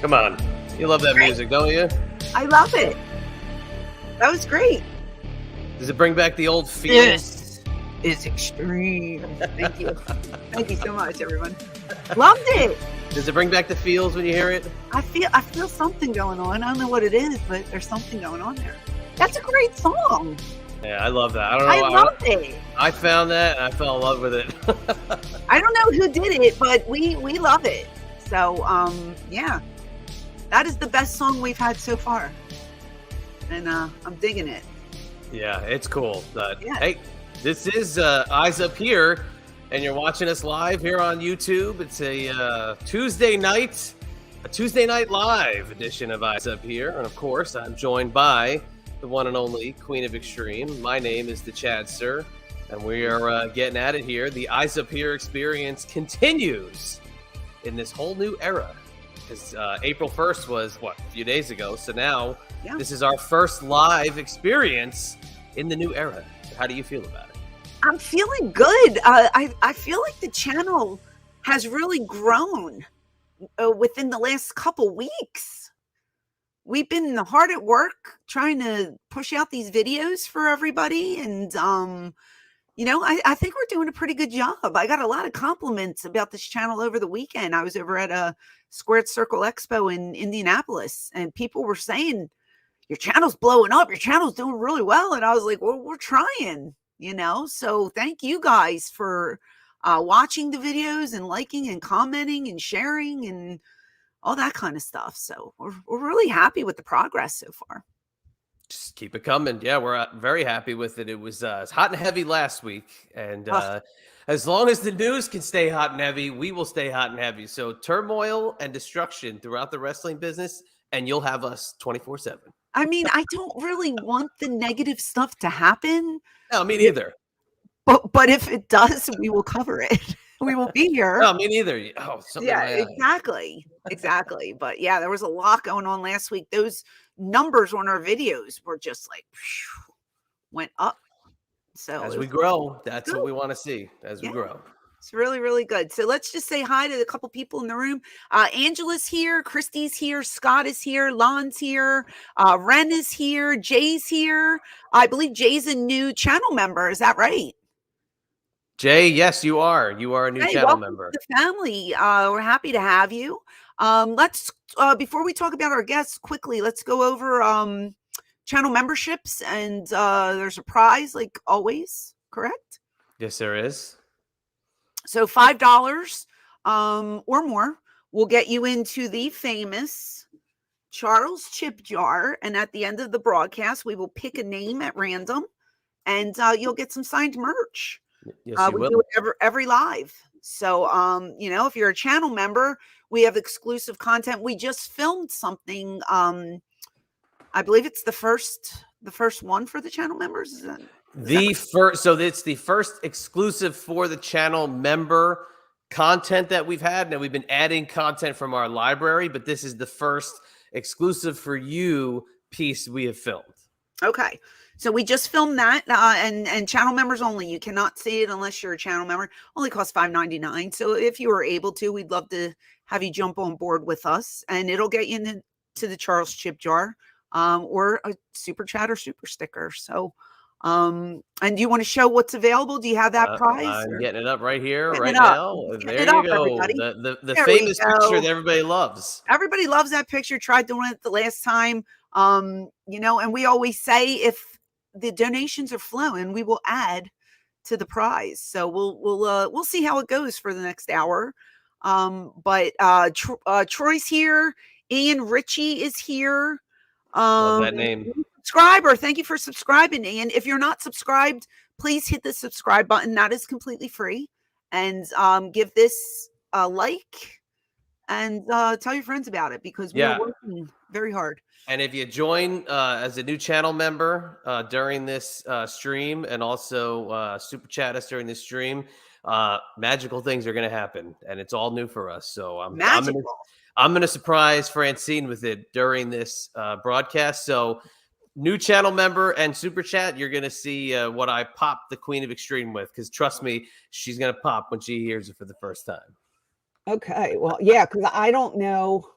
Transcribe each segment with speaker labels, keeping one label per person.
Speaker 1: Come on. You love that music, don't you?
Speaker 2: I love it. That was great.
Speaker 1: Does it bring back the old feels?
Speaker 2: This is extreme. Thank you. Thank you so much, everyone. Loved it.
Speaker 1: Does it bring back the feels when you hear it?
Speaker 2: I feel something going on. I don't know what it is, but there's something going on there. That's a great song.
Speaker 1: Yeah, I love that. I don't know.
Speaker 2: I loved it.
Speaker 1: I found that and I fell in love with it.
Speaker 2: I don't know who did it, but we love it. So, yeah. That is the best song we've had so far. And I'm digging it.
Speaker 1: Yeah, it's cool.
Speaker 2: Yeah.
Speaker 1: Hey, this is Eyes Up Here, and you're watching us live here on YouTube. It's a Tuesday night live edition of Eyes Up Here. And of course, I'm joined by the one and only Queen of Extreme. My name is the Chad Sir, and we are getting at it here. The Eyes Up Here experience continues in this whole new era. Because April 1st was, a few days ago. So now This is our first live experience in the new era. How do you feel about it?
Speaker 2: I'm feeling good. I feel like the channel has really grown within the last couple weeks. We've been hard at work trying to push out these videos for everybody. And, I think we're doing a pretty good job. I got a lot of compliments about this channel over the weekend. I was over at a Squared Circle Expo in Indianapolis, and people were saying, your channel's blowing up. Your channel's doing really well. And I was like, well, we're trying, So thank you guys for watching the videos and liking and commenting and sharing and all that kind of stuff. So we're really happy with the progress so far.
Speaker 1: Just keep it coming. Yeah, we're very happy with it. It was hot and heavy last week. And as long as the news can stay hot and heavy, we will stay hot and heavy. So turmoil and destruction throughout the wrestling business, and you'll have us 24/7.
Speaker 2: I mean, I don't really want the negative stuff to happen.
Speaker 1: No, me neither.
Speaker 2: But if it does, we will cover it. We will be here.
Speaker 1: No, me neither. Oh,
Speaker 2: yeah, exactly. But yeah, there was a lot going on last week. Those numbers on our videos were just like went up. So
Speaker 1: as we grow, that's what we want to see as we grow.
Speaker 2: It's really, really good. So let's just say hi to a couple people in the room. Angela's here, Christy's here, Scott is here, Lon's here, Ren is here, Jay's here. I believe Jay's a new channel member. Is that right?
Speaker 1: Jay, yes, you are. You are a new channel member.
Speaker 2: To the family. We're happy to have you. Let's before we talk about our guests quickly, let's go over channel memberships, and there's a prize like always, correct?
Speaker 1: Yes, there is.
Speaker 2: So $5 or more will get you into the famous Charles Chip Jar. And at the end of the broadcast, we will pick a name at random, and you'll get some signed merch.
Speaker 1: Yes,
Speaker 2: we do it every live. So, if you're a channel member, we have exclusive content. We just filmed something. I believe it's the first one for the channel members. Is
Speaker 1: first, so it's the first exclusive for the channel member content that we've had. Now we've been adding content from our library, but this is the first exclusive for you piece we have filmed.
Speaker 2: Okay. So we just filmed that, and channel members only. You cannot see it unless you're a channel member. Only costs $5.99. So if you were able to, we'd love to have you jump on board with us, and it'll get you into the Charles Chip Jar, or a super chat or super sticker. So, and do you want to show what's available? Do you have that prize?
Speaker 1: I'm getting it up right here, right now. There you go. The famous picture that everybody loves.
Speaker 2: Everybody loves that picture. Tried doing it the last time. And we always say if the donations are flowing, we will add to the prize. So we'll see how it goes for the next hour. But Troy's here. Ian Ritchie is here.
Speaker 1: Love that name.
Speaker 2: Subscriber. Thank you for subscribing, Ian. If you're not subscribed, please hit the subscribe button. That is completely free. And give this a like, and tell your friends about it, because we're working very hard.
Speaker 1: And if you join as a new channel member during this stream, and also super chat us during this stream, magical things are going to happen, and it's all new for us. So I'm going to surprise Francine with it during this broadcast. So new channel member and super chat, you're going to see what I popped the Queen of Extreme with, because trust me, she's going to pop when she hears it for the first time.
Speaker 2: Okay. Well, yeah, because I don't know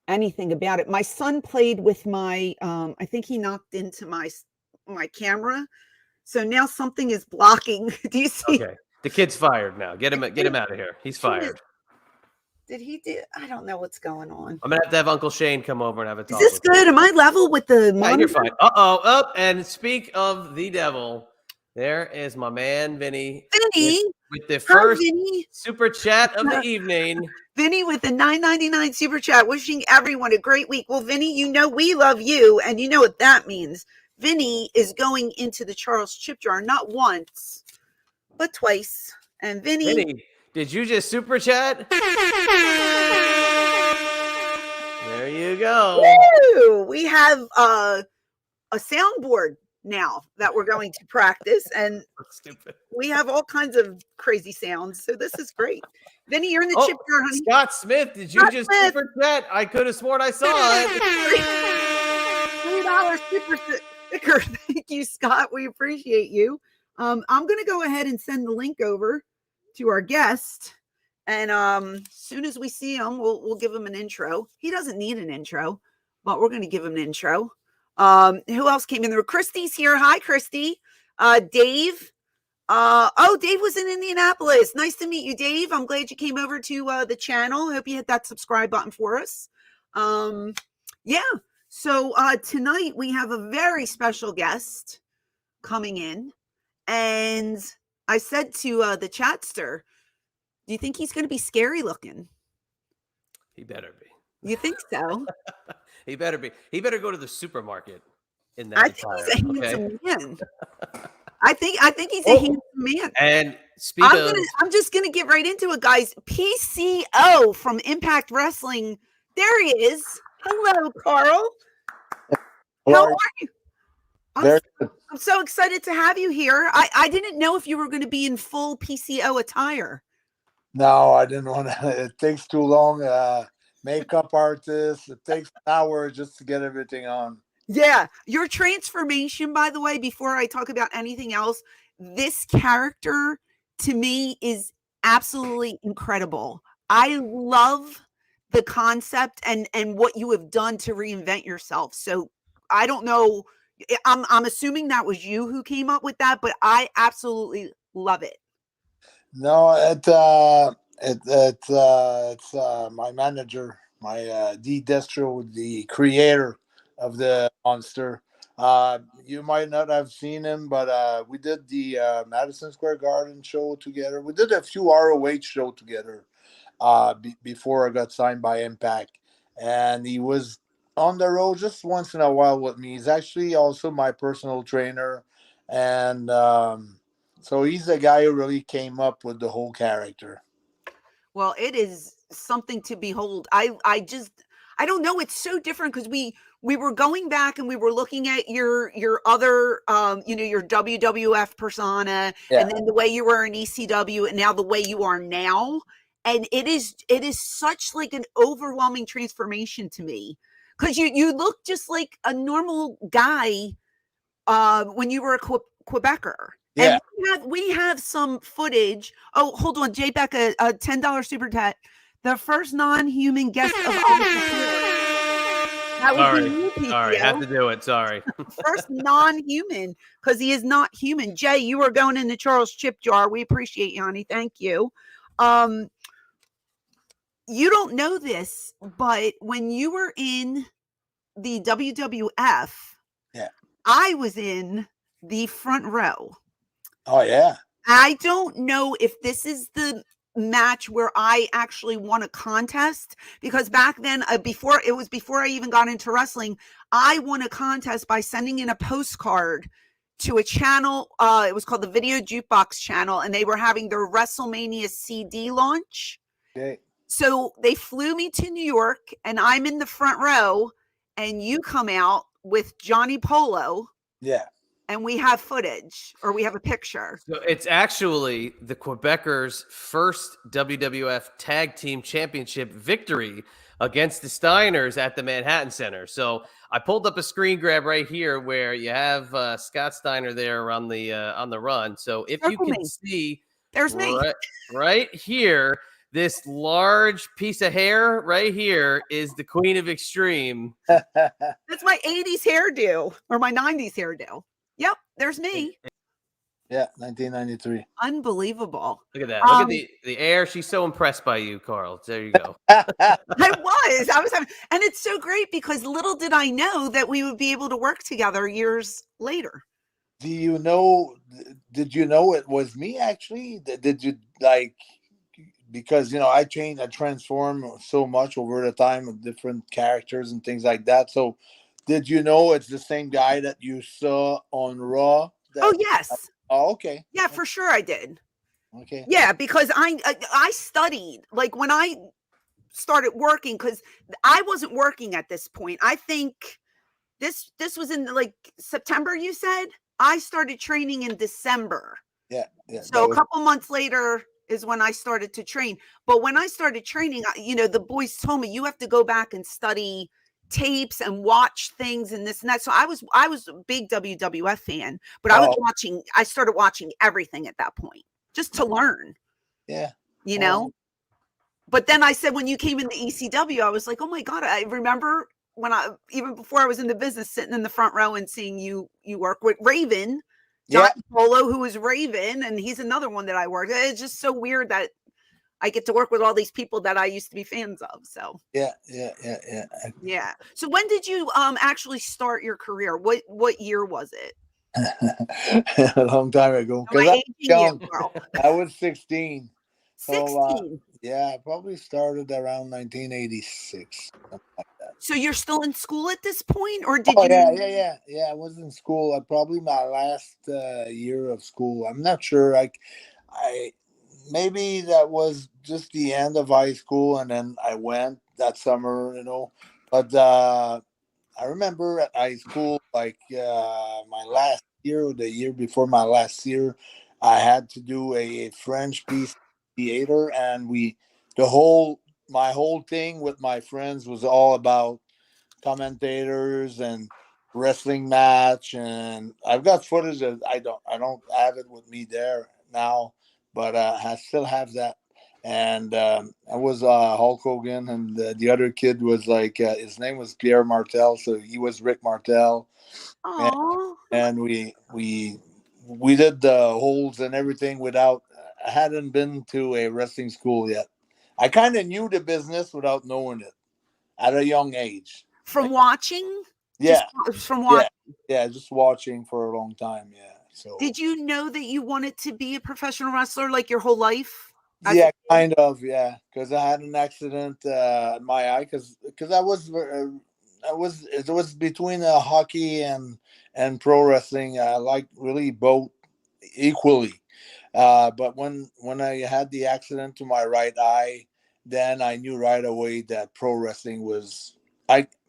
Speaker 2: anything about it. My son played with my I think he knocked into my camera. So now something is blocking. Do you see?
Speaker 1: Okay. The kid's fired now. Get him out of here. He's fired.
Speaker 2: Did he do? I don't know what's going on.
Speaker 1: I'm gonna have to have Uncle Shane come over and have a talk.
Speaker 2: Is this good? Am I level with the monitor?
Speaker 1: You're fine. Up. And speak of the devil, there is my man Vinny.
Speaker 2: Vinny
Speaker 1: with the first
Speaker 2: Vinny.
Speaker 1: super chat of the evening.
Speaker 2: Vinny with the $9.99 super chat, wishing everyone a great week. Well, Vinny, you know we love you, and you know what that means. Vinny is going into the Charles Chip Jar not once, but twice. And Vinny,
Speaker 1: did you just super chat? There you go.
Speaker 2: Woo! We have a soundboard now that we're going to practice, and we have all kinds of crazy sounds. So this is great. Vinny, you're in the chip jar, honey.
Speaker 1: Scott Smith, did you just super chat? I could have sworn I saw it.
Speaker 2: $3 super sticker. Thank you, Scott. We appreciate you. I'm going to go ahead and send the link over to our guest. And as soon as we see him, we'll give him an intro. He doesn't need an intro, but we're going to give him an intro. Who else came in there? Christy's here. Hi, Christy. Dave. Dave was in Indianapolis. Nice to meet you, Dave. I'm glad you came over to the channel. Hope you hit that subscribe button for us. Yeah. So tonight we have a very special guest coming in, and I said to the chatster, do you think he's going to be scary looking?
Speaker 1: He better be.
Speaker 2: You think so?
Speaker 1: He better be. He better go to the supermarket in that.
Speaker 2: I think he's a handsome man. I think he's a handsome man.
Speaker 1: And
Speaker 2: I'm just gonna get right into it, guys. PCO from Impact Wrestling. There he is. Hello, Carl. How are you? I'm so excited to have you here. I didn't know if you were going to be in full PCO attire.
Speaker 3: No, I didn't want to. It takes too long. Makeup artist. It takes an hour just to get everything on.
Speaker 2: Yeah. Your transformation, by the way, before I talk about anything else, this character to me is absolutely incredible. I love the concept and what you have done to reinvent yourself. So I don't know. I'm assuming that was you who came up with that, but I absolutely love it.
Speaker 3: No, it's my manager, my D Destro, the creator of the monster. You might not have seen him, but we did the Madison Square Garden show together. We did a few ROH show together before I got signed by Impact, and he was on the road just once in a while with me. He's actually also my personal trainer, and so he's the guy who really came up with the whole character.
Speaker 2: Well, it is something to behold. I don't know. It's so different because we were going back and we were looking at your other, your WWF persona, and then the way you were in ECW, and now the way you are now. And it is such like an overwhelming transformation to me, because you look just like a normal guy when you were a Quebecer.
Speaker 3: Yeah.
Speaker 2: And we have some footage. Oh, hold on. J Beck, a $10 super chat. The first non-human guest of all that would be you, PCO.
Speaker 1: Sorry, have to do it. Sorry.
Speaker 2: First non-human, because he is not human. Jay, you are going in the Charles Chip Jar. We appreciate you, honey. Thank you. You don't know this, but when you were in the WWF, I was in the front row.
Speaker 3: Oh, yeah.
Speaker 2: I don't know if this is the match where I actually won a contest, because back then, before I even got into wrestling, I won a contest by sending in a postcard to a channel. It was called the Video Jukebox Channel, and they were having their WrestleMania CD launch.
Speaker 3: Okay.
Speaker 2: So they flew me to New York, and I'm in the front row, and you come out with Johnny Polo.
Speaker 3: Yeah.
Speaker 2: And we have footage, or we have a picture.
Speaker 1: So it's actually the Quebecers' first WWF Tag Team Championship victory against the Steiners at the Manhattan Center. So I pulled up a screen grab right here where you have Scott Steiner there on the run. So if you can see,
Speaker 2: there's me
Speaker 1: right here, this large piece of hair right here is the Queen of Extreme.
Speaker 2: That's my 80s hairdo or my 90s hairdo. Yep, there's me.
Speaker 3: Yeah, 1993.
Speaker 2: Unbelievable.
Speaker 1: Look at that. Look at the air. She's so impressed by you, Carl. There you go.
Speaker 2: I was having, and it's so great because little did I know that we would be able to work together years later.
Speaker 3: Did you know it was me actually? Did you like, because I transform so much over the time of different characters and things like that. So did you know it's the same guy that you saw on Raw?
Speaker 2: Oh, yes.
Speaker 3: Oh, okay.
Speaker 2: Yeah, for sure I did.
Speaker 3: Okay.
Speaker 2: Yeah, because I studied, like when I started working, because I wasn't working at this point. I think this was in like September, you said? I started training in December.
Speaker 3: Yeah.
Speaker 2: So a couple months later is when I started to train. But when I started training, the boys told me you have to go back and study tapes and watch things and this and that. So I was a big WWF fan, but I started watching everything at that point just to learn.
Speaker 3: Yeah.
Speaker 2: But then I said, when you came in the ECW, I was like, oh my God, I remember when even before I was in the business, sitting in the front row and seeing you work with Raven, John Polo, who is Raven, and he's another one that I worked. It's just so weird that I get to work with all these people that I used to be fans of. So
Speaker 3: yeah.
Speaker 2: So when did you actually start your career? What year was it?
Speaker 3: A long time ago. Because I was 16.
Speaker 2: 16.
Speaker 3: I probably started around 1986, something like that.
Speaker 2: So you're still in school at this point, or did
Speaker 3: you? Yeah. I was in school. Probably my last year of school. I'm not sure. I maybe that was just the end of high school, and then I went that summer. But I remember at high school, like my last year or the year before my last year, I had to do a French piece theater, and my whole thing with my friends was all about commentators and wrestling match. And I've got footage of I don't have it with me there now, but I still have that. And I was Hulk Hogan, and the other kid was like his name was Pierre Martel, so he was Rick Martel. And we did the holds and everything without. I hadn't been to a wrestling school yet. I kind of knew the business without knowing it at a young age.
Speaker 2: From watching?
Speaker 3: Yeah.
Speaker 2: Just from watching.
Speaker 3: Yeah, just watching for a long time. Yeah. So
Speaker 2: did you know that you wanted to be a professional wrestler like your whole life?
Speaker 3: Yeah, kind of. Yeah, because I had an accident in my eye. Because it was between hockey and pro wrestling. I like really both equally. But when I had the accident to my right eye, then I knew right away that pro wrestling was.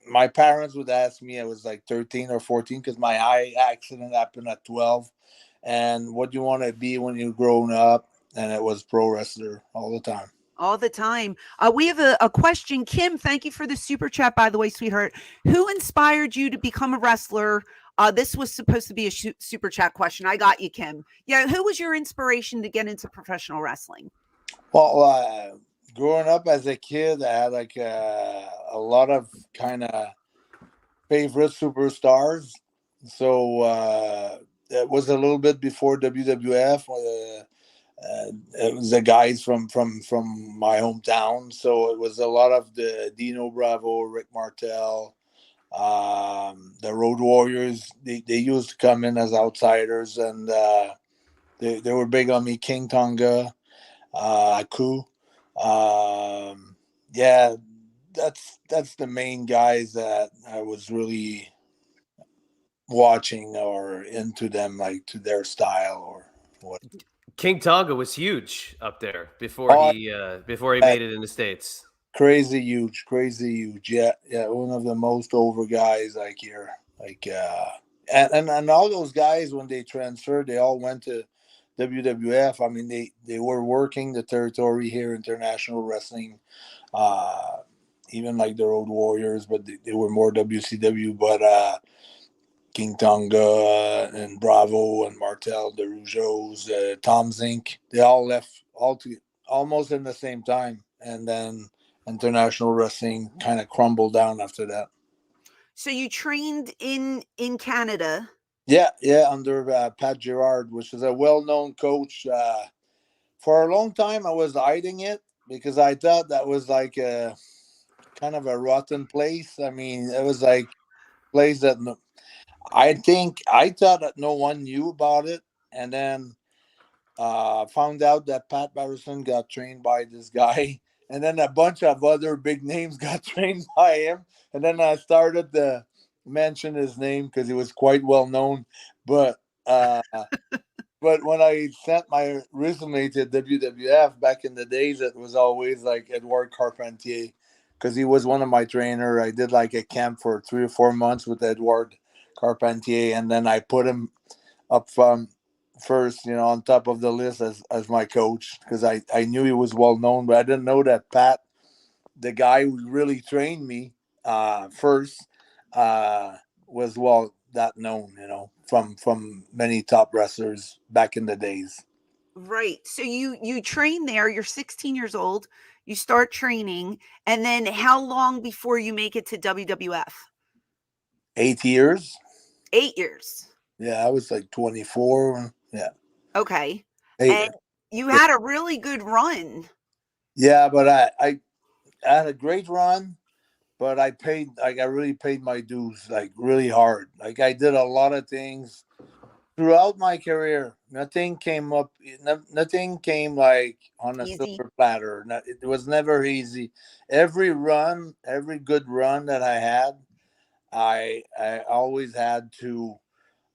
Speaker 3: My parents would ask me. I was like 13 or 14 because my eye accident happened at 12. And what do you want to be when you're grown up? And it was pro wrestler all the time.
Speaker 2: All the time. We have a question. Kim, thank you for the super chat, by the way, sweetheart. Who inspired you to become a wrestler? This was supposed to be a super chat question. I got you, Kim. Yeah, who was your inspiration to get into professional wrestling?
Speaker 3: Well, growing up as a kid, I had like a lot of kind of favorite superstars. So it was a little bit before WWF. It was the guys from my hometown, so it was a lot of the Dino Bravo, Rick Martel, the Road Warriors. They used to come in as outsiders, and they were big on me. King Tonga, Aku, yeah, that's the main guys that I was really watching or into them, like to their style or what.
Speaker 1: King Tonga was huge up there before he made it in the States.
Speaker 3: Crazy huge. Yeah, one of the most over guys like here. Like and all those guys, when they transferred, they all went to WWF. I mean, they were working the territory here, international wrestling, even like the Road Warriors, but they were more WCW. But King Tonga and Bravo and Martel, the Rougeaus, Tom Zink, they all left almost in the same time, and then international wrestling kind of crumbled down after that.
Speaker 2: So you trained in Canada.
Speaker 3: Yeah, yeah, under Pat Girard, which is a well-known coach. For a long time, I was hiding it because I thought that was like a kind of a rotten place. I mean, it was like a place that I think I thought that no one knew about it, and then found out that Pat Patterson got trained by this guy, and then a bunch of other big names got trained by him, and then I started to mention his name because he was quite well known, but. But when I sent my resume to WWF back in the days, it was always like Edouard Carpentier because he was one of my trainer. I did like a camp for 3 or 4 months with Edouard Carpentier, and then I put him up first, on top of the list as my coach because I knew he was well known, but I didn't know that Pat, the guy who really trained me first, was that known, from many top wrestlers back in the days.
Speaker 2: Right. So you train there, you're 16 years old, you start training, and then how long before you make it to WWF?
Speaker 3: 8 years.
Speaker 2: 8 years.
Speaker 3: Yeah, I was like 24. Yeah.
Speaker 2: Okay.
Speaker 3: Eight.
Speaker 2: And you had a really good run.
Speaker 3: Yeah, but I had a great run, but I really paid my dues like really hard. Like I did a lot of things throughout my career. Nothing came up. Nothing came like on a
Speaker 2: Easy.
Speaker 3: silver platter. It was never easy. Every good run that I had, I always had to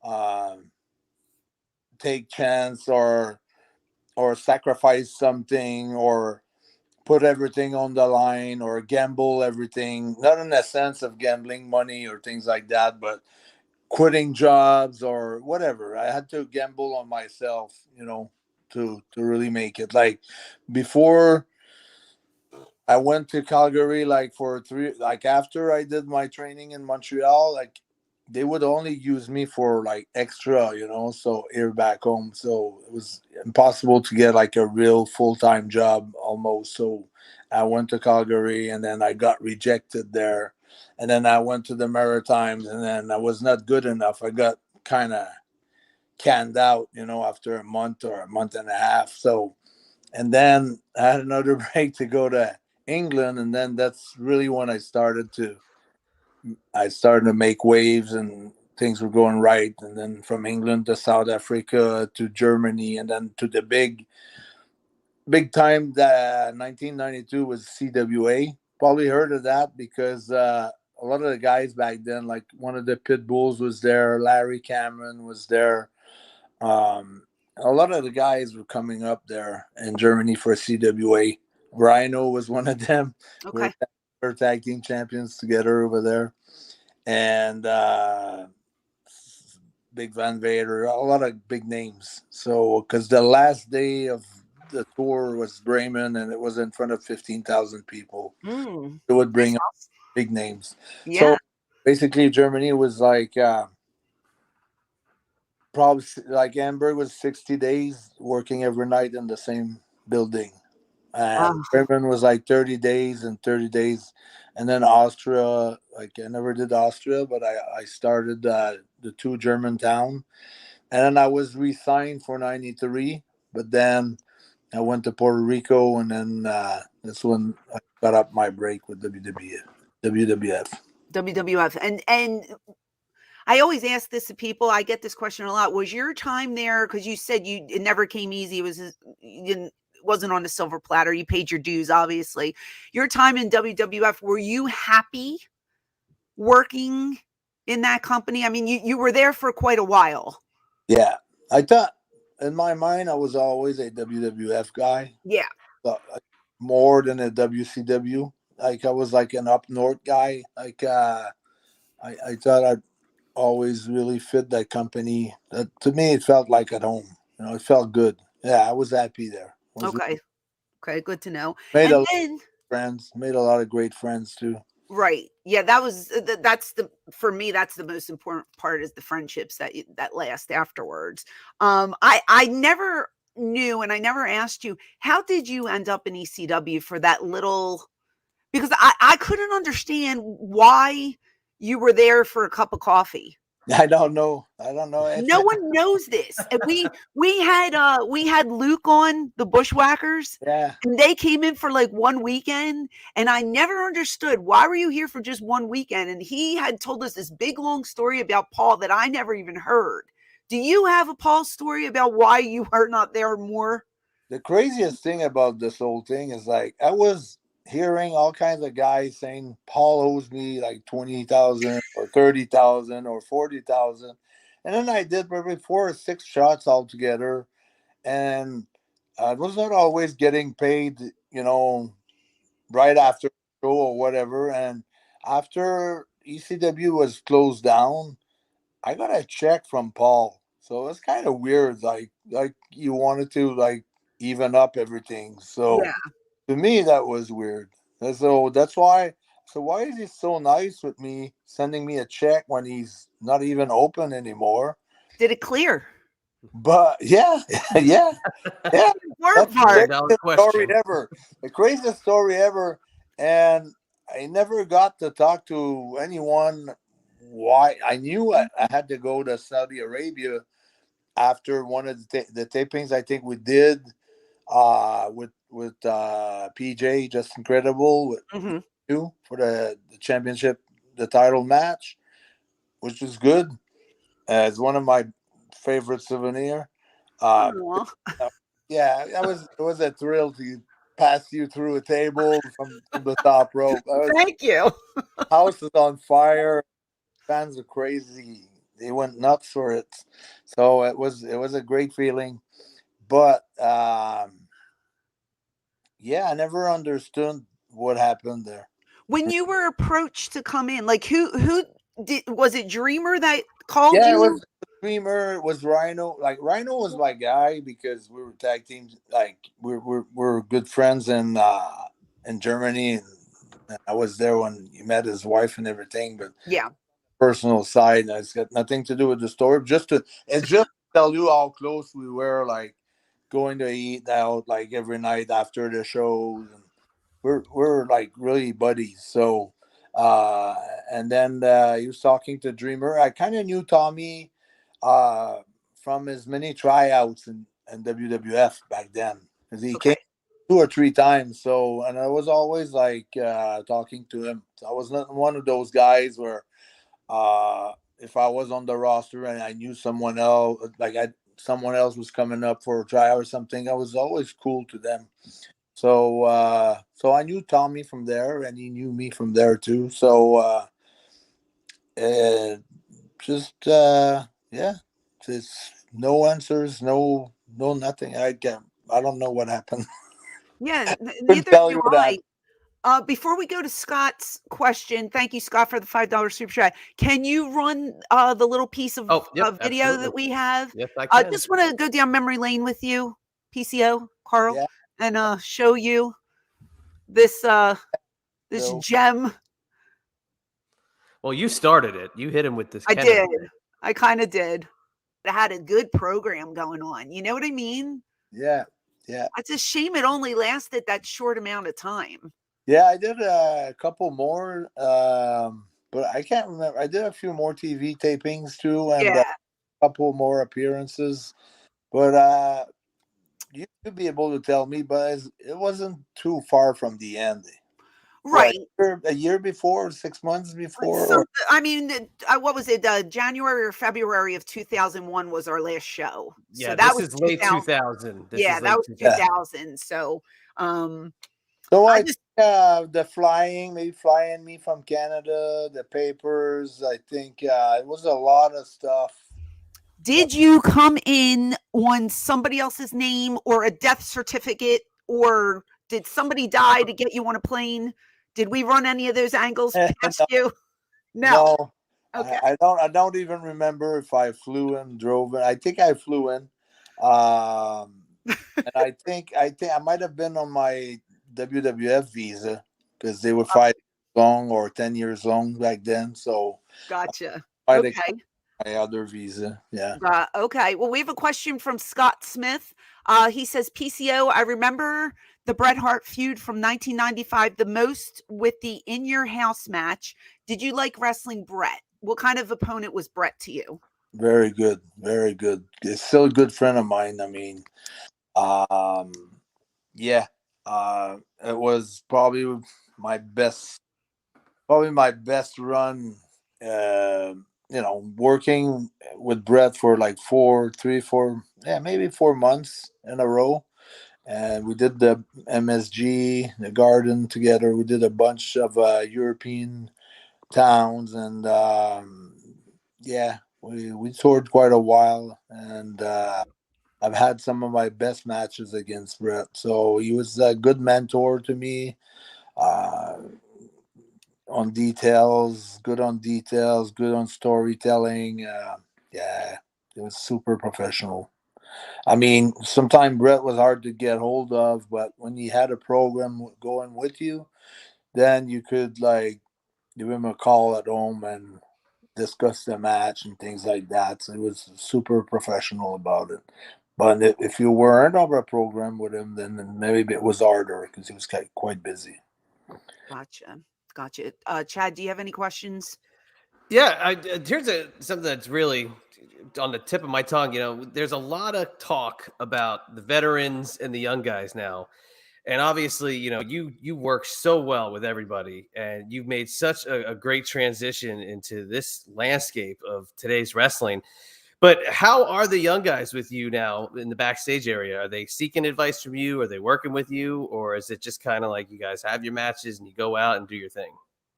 Speaker 3: um, take chance or sacrifice something or put everything on the line or gamble everything. Not in the sense of gambling money or things like that, but quitting jobs or whatever. I had to gamble on myself, to really make it. Like before I went to Calgary, like after I did my training in Montreal, like they would only use me for like extra, so here back home. So it was impossible to get like a real full-time job almost. So I went to Calgary and then I got rejected there. And then I went to the Maritimes and then I was not good enough. I got kind of canned out, after a month or a month and a half. So, and then I had another break to go to England. And then that's really when I started to make waves and things were going right. And then from England to South Africa to Germany and then to the big time that 1992 was CWA. Probably heard of that because a lot of the guys back then, like one of the pit bulls was there, Larry Cameron was there. A lot of the guys were coming up there in Germany for CWA. Rhino was one of them.
Speaker 2: Okay.
Speaker 3: We're tag team champions together over there. And Big Van Vader, a lot of big names. So, because the last day of the tour was Bremen and it was in front of 15,000 people. It would bring up big names.
Speaker 2: Yeah.
Speaker 3: So, basically, Germany was like, probably like Hamburg was 60 days working every night in the same building. And Bremen was like 30 days and 30 days. And then Austria, like I never did Austria, but I started the two German town. And then I was re-signed for 93. But then I went to Puerto Rico. And then that's when I got up my break with WWF.
Speaker 2: WWF. And I always ask this to people. I get this question a lot. Was your time there, because you said it never came easy. It wasn't on a silver platter. You paid your dues, obviously. Your time in WWF, were you happy working in that company? I mean, you were there for quite a while.
Speaker 3: Yeah. I thought in my mind I was always a WWF guy.
Speaker 2: Yeah.
Speaker 3: More than a WCW. Like I was like an up north guy. Like I thought I'd always really fit that company. To me, it felt like at home. It felt good. Yeah, I was happy there.
Speaker 2: Okay. Okay, good to know.
Speaker 3: Made a lot of great friends too.
Speaker 2: Right. Yeah, for me, that's the most important part, is the friendships that last afterwards. I never knew, and I never asked you, how did you end up in ECW for that little, because I couldn't understand why you were there for a cup of coffee.
Speaker 3: I don't know.
Speaker 2: No one knows this. And we had Luke on, the Bushwhackers,
Speaker 3: Yeah.
Speaker 2: and they came in for like one weekend, and I never understood, why were you here for just one weekend? And he had told us this big long story about Paul that I never even heard. Do you have a Paul story about why you are not there more?
Speaker 3: The craziest thing about this whole thing is, like, I was hearing all kinds of guys saying Paul owes me like 20,000 or 30,000 or 40,000, and then I did probably 4 or 6 shots altogether, and I was not always getting paid, right after the show or whatever. And after ECW was closed down, I got a check from Paul, so it's kind of weird. Like you wanted to like even up everything. So
Speaker 2: Yeah.
Speaker 3: to me, that was weird. And so that's why. So why is he so nice with me, sending me a check when he's not even open anymore?
Speaker 2: Did it clear?
Speaker 3: But yeah, yeah, yeah.
Speaker 2: Word
Speaker 3: That's
Speaker 2: part.
Speaker 3: the craziest story ever. The craziest story ever. And I never got to talk to anyone. Why? I knew I had to go to Saudi Arabia after one of the tapings I think we did with PJ, just incredible, with
Speaker 2: Mm-hmm.
Speaker 3: you for the championship, the title match, which was good. It's one of my favorite souvenir. Uh, yeah, it was a thrill to pass you through a table from the top rope.
Speaker 2: Thank you.
Speaker 3: House is on fire. Fans are crazy. They went nuts for it. So it was a great feeling. But yeah, I never understood what happened there.
Speaker 2: When you were approached to come in, like who did, was it Dreamer that called
Speaker 3: Yeah, it
Speaker 2: you?
Speaker 3: was Dreamer, it was Rhino. Like Rhino was my guy because we were tag teams. Like we're good friends in Germany, and I was there when he met his wife and everything. But
Speaker 2: Yeah.
Speaker 3: personal side, and it's got nothing to do with the story. It's just to tell you how close we were. Like going to eat out like every night after the shows, and we're like really buddies. So uh and then he was talking to Dreamer. I kind of knew Tommy uh from his many tryouts in WWF back then, because he came
Speaker 2: Okay.
Speaker 3: 2 or 3 times. So, and I was always like talking to him. So I was not one of those guys where if I was on the roster and I knew someone else, like someone else was coming up for a tryout or something, I was always cool to them. So I knew Tommy from there, and he knew me from there too. So uh, just yeah, just no answers, no nothing. I don't know what happened.
Speaker 2: Yeah,
Speaker 3: Couldn't
Speaker 2: neither
Speaker 3: tell
Speaker 2: do
Speaker 3: you that.
Speaker 2: I. Before we go to Scott's question, thank you, Scott, for the $5 super chat. Can you run the little piece of
Speaker 1: Oh, yep,
Speaker 2: video
Speaker 1: absolutely.
Speaker 2: that we have?
Speaker 1: Yes, I can.
Speaker 2: Just want to go down memory lane with you, PCO, Carl,
Speaker 3: Yeah.
Speaker 2: and show you this this
Speaker 3: So
Speaker 2: gem.
Speaker 1: Well, you started it. You hit him with this
Speaker 2: I
Speaker 1: Kenna
Speaker 2: did.
Speaker 1: boy.
Speaker 2: I kind of did. It had a good program going on. You know what I mean?
Speaker 3: yeah, yeah,
Speaker 2: It's a shame it only lasted that short amount of time.
Speaker 3: yeah. I did a couple more, but I can't remember. I did a few more TV tapings too, and
Speaker 2: Yeah.
Speaker 3: couple more appearances. But you could be able to tell me, but it wasn't too far from the end. What,
Speaker 2: Right.
Speaker 3: a year before, 6 months before?
Speaker 2: Some, I mean, what was it? January or February of 2001 was our last show.
Speaker 1: Yeah,
Speaker 2: So that
Speaker 1: this
Speaker 2: was
Speaker 1: is late
Speaker 2: 2000.
Speaker 1: 2000.
Speaker 2: Yeah, that was 2000. So,
Speaker 3: So
Speaker 2: I
Speaker 3: I
Speaker 2: just,
Speaker 3: the flying, maybe flying me from Canada, the papers. I think it was a lot of stuff.
Speaker 2: did you come in on somebody else's name or a death certificate, or did somebody die to get you on a plane? Did we run any of those angles past
Speaker 3: No,
Speaker 2: you? No.
Speaker 3: no,
Speaker 2: Okay.
Speaker 3: I don't even remember if I flew in, drove in. I think I flew in, and I think I might have been on my WWF visa because they were 5 years long or 10 years long back then. So
Speaker 2: Gotcha.
Speaker 3: I might have
Speaker 2: Okay.
Speaker 3: my other visa. Yeah.
Speaker 2: Okay. Well, we have a question from Scott Smith. He says, PCO, I remember the Bret Hart feud from 1995 the most with the In Your House match. Did you like wrestling Bret? What kind of opponent was Bret to you?
Speaker 3: Very good. Very good. It's still a good friend of mine. I mean, um, yeah, it was my best, probably my best run. Working with Brett for like 4, yeah, maybe 4 months in a row, and we did the MSG, the Garden together. We did a bunch of European towns, and yeah, we toured quite a while, and I've had some of my best matches against Brett. So he was a good mentor to me. Uh, on details, good on storytelling. Yeah, it was super professional. I mean, sometimes Brett was hard to get hold of, but when you had a program going with you, then you could like give him a call at home and discuss the match and things like that. So it was super professional about it. But if you weren't on a program with him, then maybe it was harder because he was quite busy.
Speaker 2: Gotcha. Chad, do you have any questions?
Speaker 1: Yeah, here's something that's really on the tip of my tongue. There's a lot of talk about the veterans and the young guys now, and obviously, you work so well with everybody, and you've made such a great transition into this landscape of today's wrestling. But how are the young guys with you now in the backstage area? Are they seeking advice from you? Are they working with you, or is it just kind of like you guys have your matches and you go out and do your thing?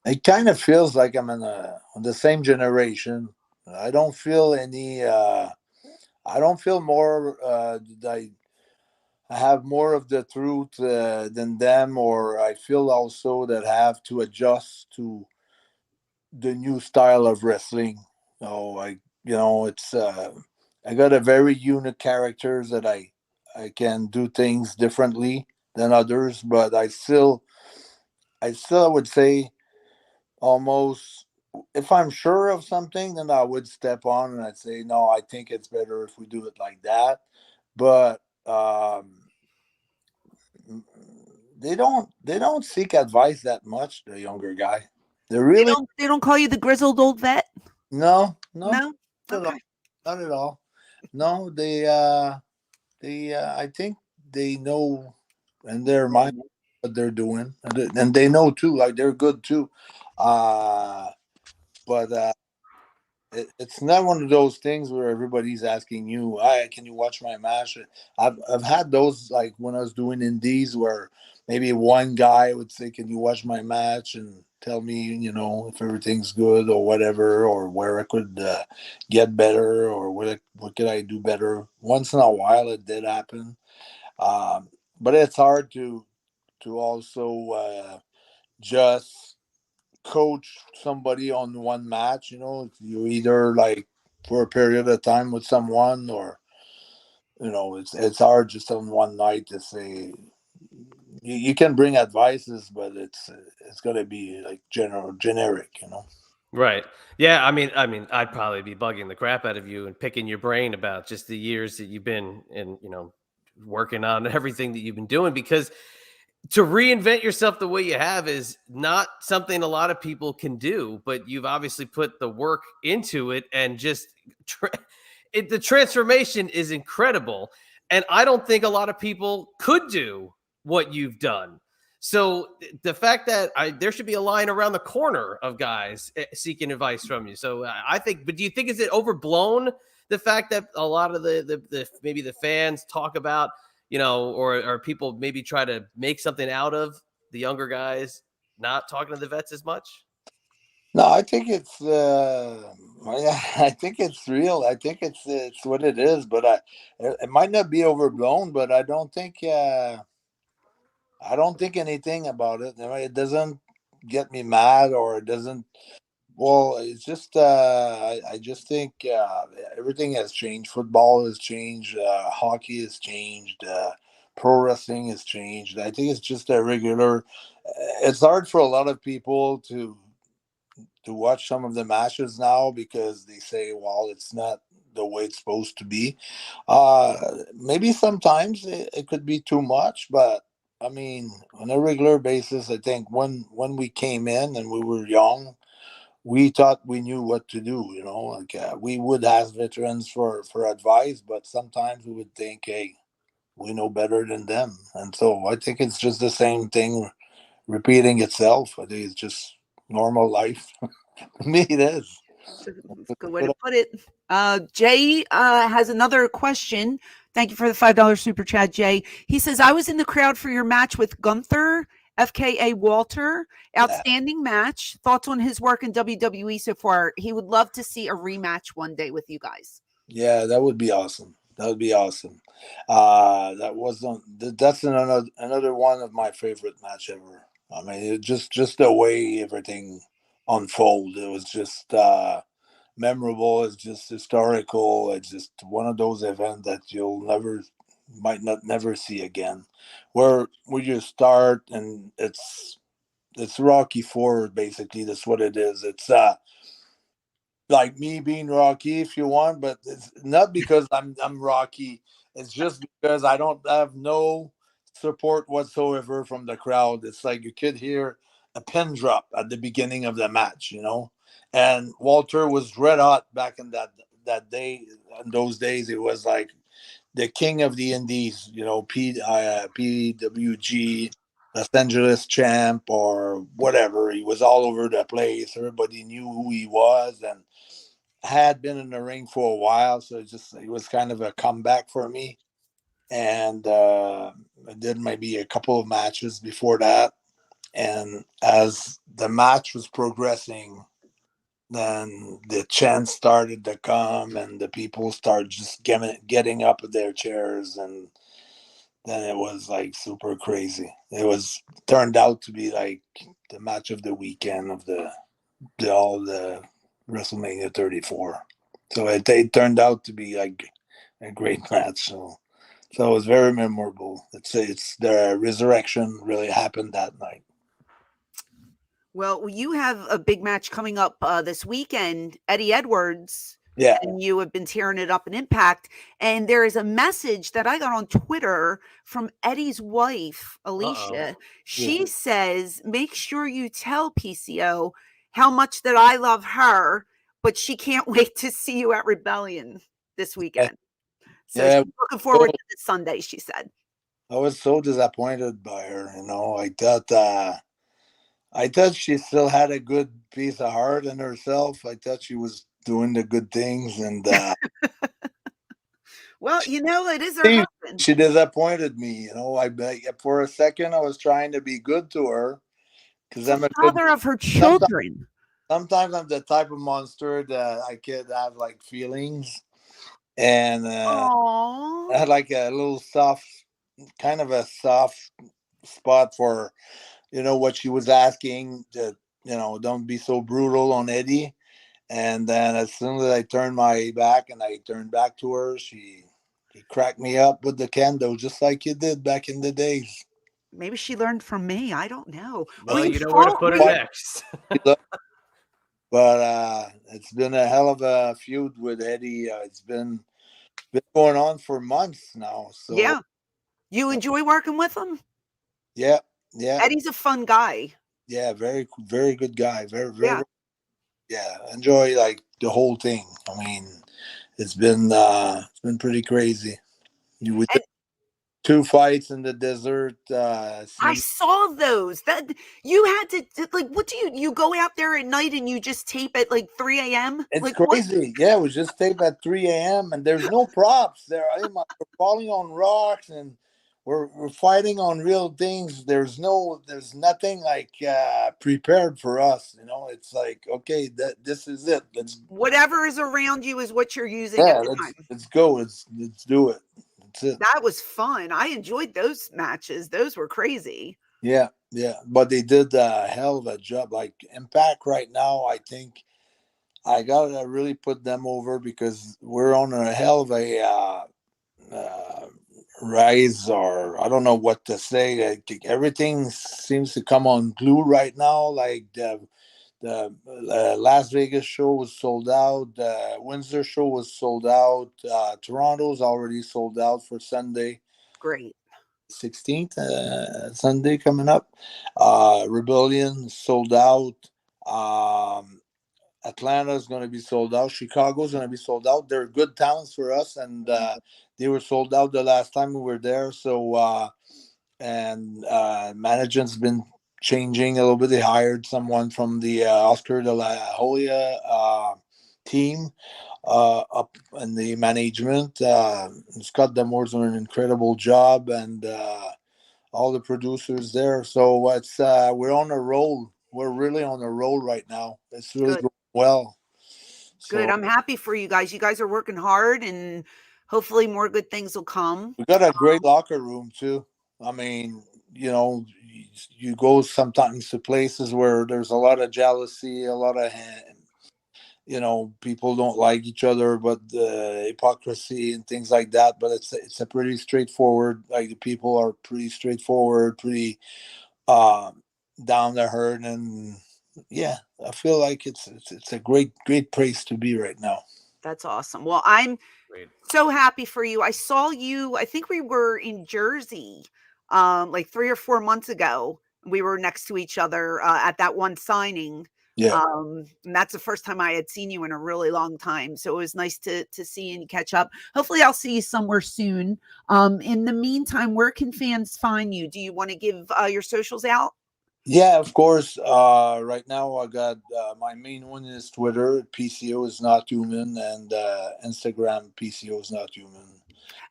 Speaker 3: It kind of feels like I'm on the same generation. I don't feel any. I don't feel more. I have more of the truth than them, or I feel also that I have to adjust to the new style of wrestling. So it's I got a very unique characters that I can do things differently than others, but I still would say almost if I'm sure of something, then I would step on and I'd say, no, I think it's better if we do it like that. But they don't seek advice that much. The younger guy, they really
Speaker 2: They don't call you the grizzled old vet?
Speaker 3: no,
Speaker 2: No?
Speaker 3: not at all,
Speaker 2: Okay.
Speaker 3: not at all. No, I think they know in their mind what they're doing, and they know too, like they're good too. Uh, but it's not one of those things where everybody's asking you, "Hi, can you watch my match?" I've had those like when I was doing indies where maybe one guy would say, "Can you watch my match?" and tell me, if everything's good or whatever, or where I could get better, or what could I do better. Once in a while, it did happen, but it's hard to also just coach somebody on one match. You either like for a period of time with someone, or it's hard just on one night to say you can bring advices, but it's gonna be like generic.
Speaker 1: Right. Yeah. I mean, I'd probably be bugging the crap out of you and picking your brain about just the years that you've been in, working on everything that you've been doing, because to reinvent yourself the way you have is not something a lot of people can do, but you've obviously put the work into it, and just the transformation is incredible. And I don't think a lot of people could do what you've done. So the fact that there should be a line around the corner of guys seeking advice from you. So I think, but do you think, is it overblown, the fact that a lot of the maybe the fans talk about, or people maybe try to make something out of the younger guys not talking to the vets as much?
Speaker 3: No, I think it's I think it's real. I think it's what it is, but it might not be overblown, but I don't think anything about it. It doesn't get me mad, or it doesn't. Well, it's just I just think everything has changed. Football has changed. Hockey has changed. Pro wrestling has changed. I think it's just a regular. It's hard for a lot of people to watch some of the matches now because they say, well, it's not the way it's supposed to be. Maybe sometimes it could be too much, but I mean, on a regular basis, I think when we came in and we were young, we thought we knew what to do. Like we would ask veterans for advice, but sometimes we would think, hey, we know better than them, and so I think it's just the same thing repeating itself. I think it's just normal life. To me, it is.
Speaker 2: That's a good way to put it. Jay has another question. Thank you for the $5 super chat, Jay. He says, I was in the crowd for your match with Gunther, FKA Walter. Outstanding match. Thoughts on his work in WWE so far? He would love to see a rematch one day with you guys.
Speaker 3: Yeah, that would be awesome. That would be awesome. That's another one of my favorite match ever. I mean, just the way everything unfolded. It was just memorable. It's just historical. It's just one of those events that might not never see again. Where you start, and it's Rocky Four basically. That's what it is. It's like me being Rocky, if you want, but it's not because I'm Rocky. It's just because I don't have no support whatsoever from the crowd. It's like you could hear a pin drop at the beginning of the match. And Walter was red hot back in that day. In those days, it was like the king of the Indies. PWG, Los Angeles champ, or whatever. He was all over the place. Everybody knew who he was, and had been in the ring for a while, so it was kind of a comeback for me. And I did maybe a couple of matches before that, and as the match was progressing, then the chants started to come, and the people started just getting up at their chairs, and then it was like super crazy. It was turned out to be like the match of the weekend of all the WrestleMania 34. So it turned out to be like a great match. So it was very memorable. It's the resurrection really happened that night.
Speaker 2: Well, you have a big match coming up this weekend. Eddie Edwards
Speaker 3: Yeah,
Speaker 2: and you have been tearing it up in Impact. And there is a message that I got on Twitter from Eddie's wife, Alicia. She says, make sure you tell PCO how much that I love her, but she can't wait to see you at Rebellion this weekend. So
Speaker 3: yeah.
Speaker 2: she's looking forward to this Sunday, she said.
Speaker 3: I was so disappointed by her. I thought she still had a good piece of heart in herself. I thought she was doing the good things, and
Speaker 2: well, it is her husband.
Speaker 3: she disappointed me. For a second I was trying to be good to her because I'm a
Speaker 2: father of her children.
Speaker 3: Sometimes I'm the type of monster that I could have like feelings, and I had like a little kind of a soft spot for what she was asking, that don't be so brutal on Eddie. And then as soon as I turned my back and I turned back to her, she cracked me up with the kendo just like you did back in the days.
Speaker 2: Maybe she learned from me. I don't know.
Speaker 1: Well, you know where to put it next.
Speaker 3: But it's been a hell of a feud with Eddie. It's been going on for months now. So
Speaker 2: yeah, you enjoy working with him?
Speaker 3: Yeah.
Speaker 2: Eddie's a fun guy.
Speaker 3: Yeah, very, very good guy. Very, very. Yeah, enjoy like the whole thing. I mean, it's been pretty crazy. You did 2 fights in the desert.
Speaker 2: I saw those. That you had to like. What do you go out there at night and you just tape at like 3 a.m.?
Speaker 3: It's
Speaker 2: like,
Speaker 3: crazy. What? Yeah, we just tape at 3 a.m. and there's no props. We're falling on rocks and we're fighting on real things. There's nothing like prepared for us. It's like, okay, this is it.
Speaker 2: Whatever is around you is what you're using.
Speaker 3: Yeah, let's go. Let's do it. That's it.
Speaker 2: That was fun. I enjoyed those matches. Those were crazy.
Speaker 3: Yeah, but they did a hell of a job. Like Impact right now, I think I gotta really put them over because we're on a hell of a rise, or I don't know what to say. I think everything seems to come on glue right now. Like the The Las Vegas show was sold out. The Windsor show was sold out. Toronto's already sold out for Sunday.
Speaker 2: Great.
Speaker 3: 16th, Sunday coming up. Rebellion sold out. Atlanta is going to be sold out. Chicago's going to be sold out. They're good towns for us, and they were sold out the last time we were there. So, management's been changing a little bit. They hired someone from the Oscar de la Hoya team up in the management. Scott Damour's doing an incredible job, and all the producers there. So it's we're on a roll. We're really on a roll right now. It's really
Speaker 2: Good.
Speaker 3: going well.
Speaker 2: Good.
Speaker 3: So
Speaker 2: I'm happy for you guys. You guys are working hard, and hopefully more good things will come.
Speaker 3: we got a great locker room too. I mean, you go sometimes to places where there's a lot of jealousy, a lot of people don't like each other, but hypocrisy and things like that. But it's a pretty straightforward. Like the people are pretty straightforward, pretty down the herd, and yeah, I feel like it's a great place to be right now.
Speaker 2: That's awesome. Well, I'm
Speaker 1: Great.
Speaker 2: so happy for you. I saw you, I think we were in Jersey like 3 or 4 months ago. We were next to each other at that one signing.
Speaker 3: Yeah.
Speaker 2: And that's the first time I had seen you in a really long time. So it was nice to see you and catch up. Hopefully I'll see you somewhere soon. In the meantime, where can fans find you? Do you want to give your socials out?
Speaker 3: Yeah, of course. Right now, I got my main one is Twitter. PCO is not human, and Instagram PCO is not human.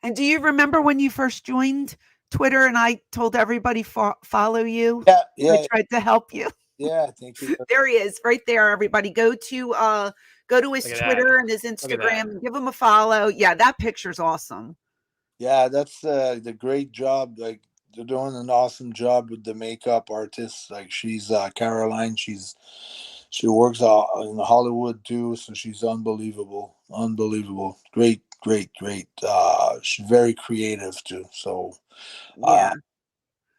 Speaker 2: And do you remember when you first joined Twitter and I told everybody follow you?
Speaker 3: Yeah,
Speaker 2: I tried to help you.
Speaker 3: yeah. Thank you.
Speaker 2: There he is, right there. Everybody, go to his
Speaker 1: Look at
Speaker 2: Twitter
Speaker 1: that.
Speaker 2: and his
Speaker 1: Look at
Speaker 2: Instagram
Speaker 1: that.
Speaker 2: and give him a follow. Yeah, that picture's awesome.
Speaker 3: Yeah, that's the great job. Like they're doing an awesome job with the makeup artist. Like she's Caroline. She works in Hollywood too, so she's unbelievable, unbelievable. Great, great, great. She's very creative too. So
Speaker 2: Yeah,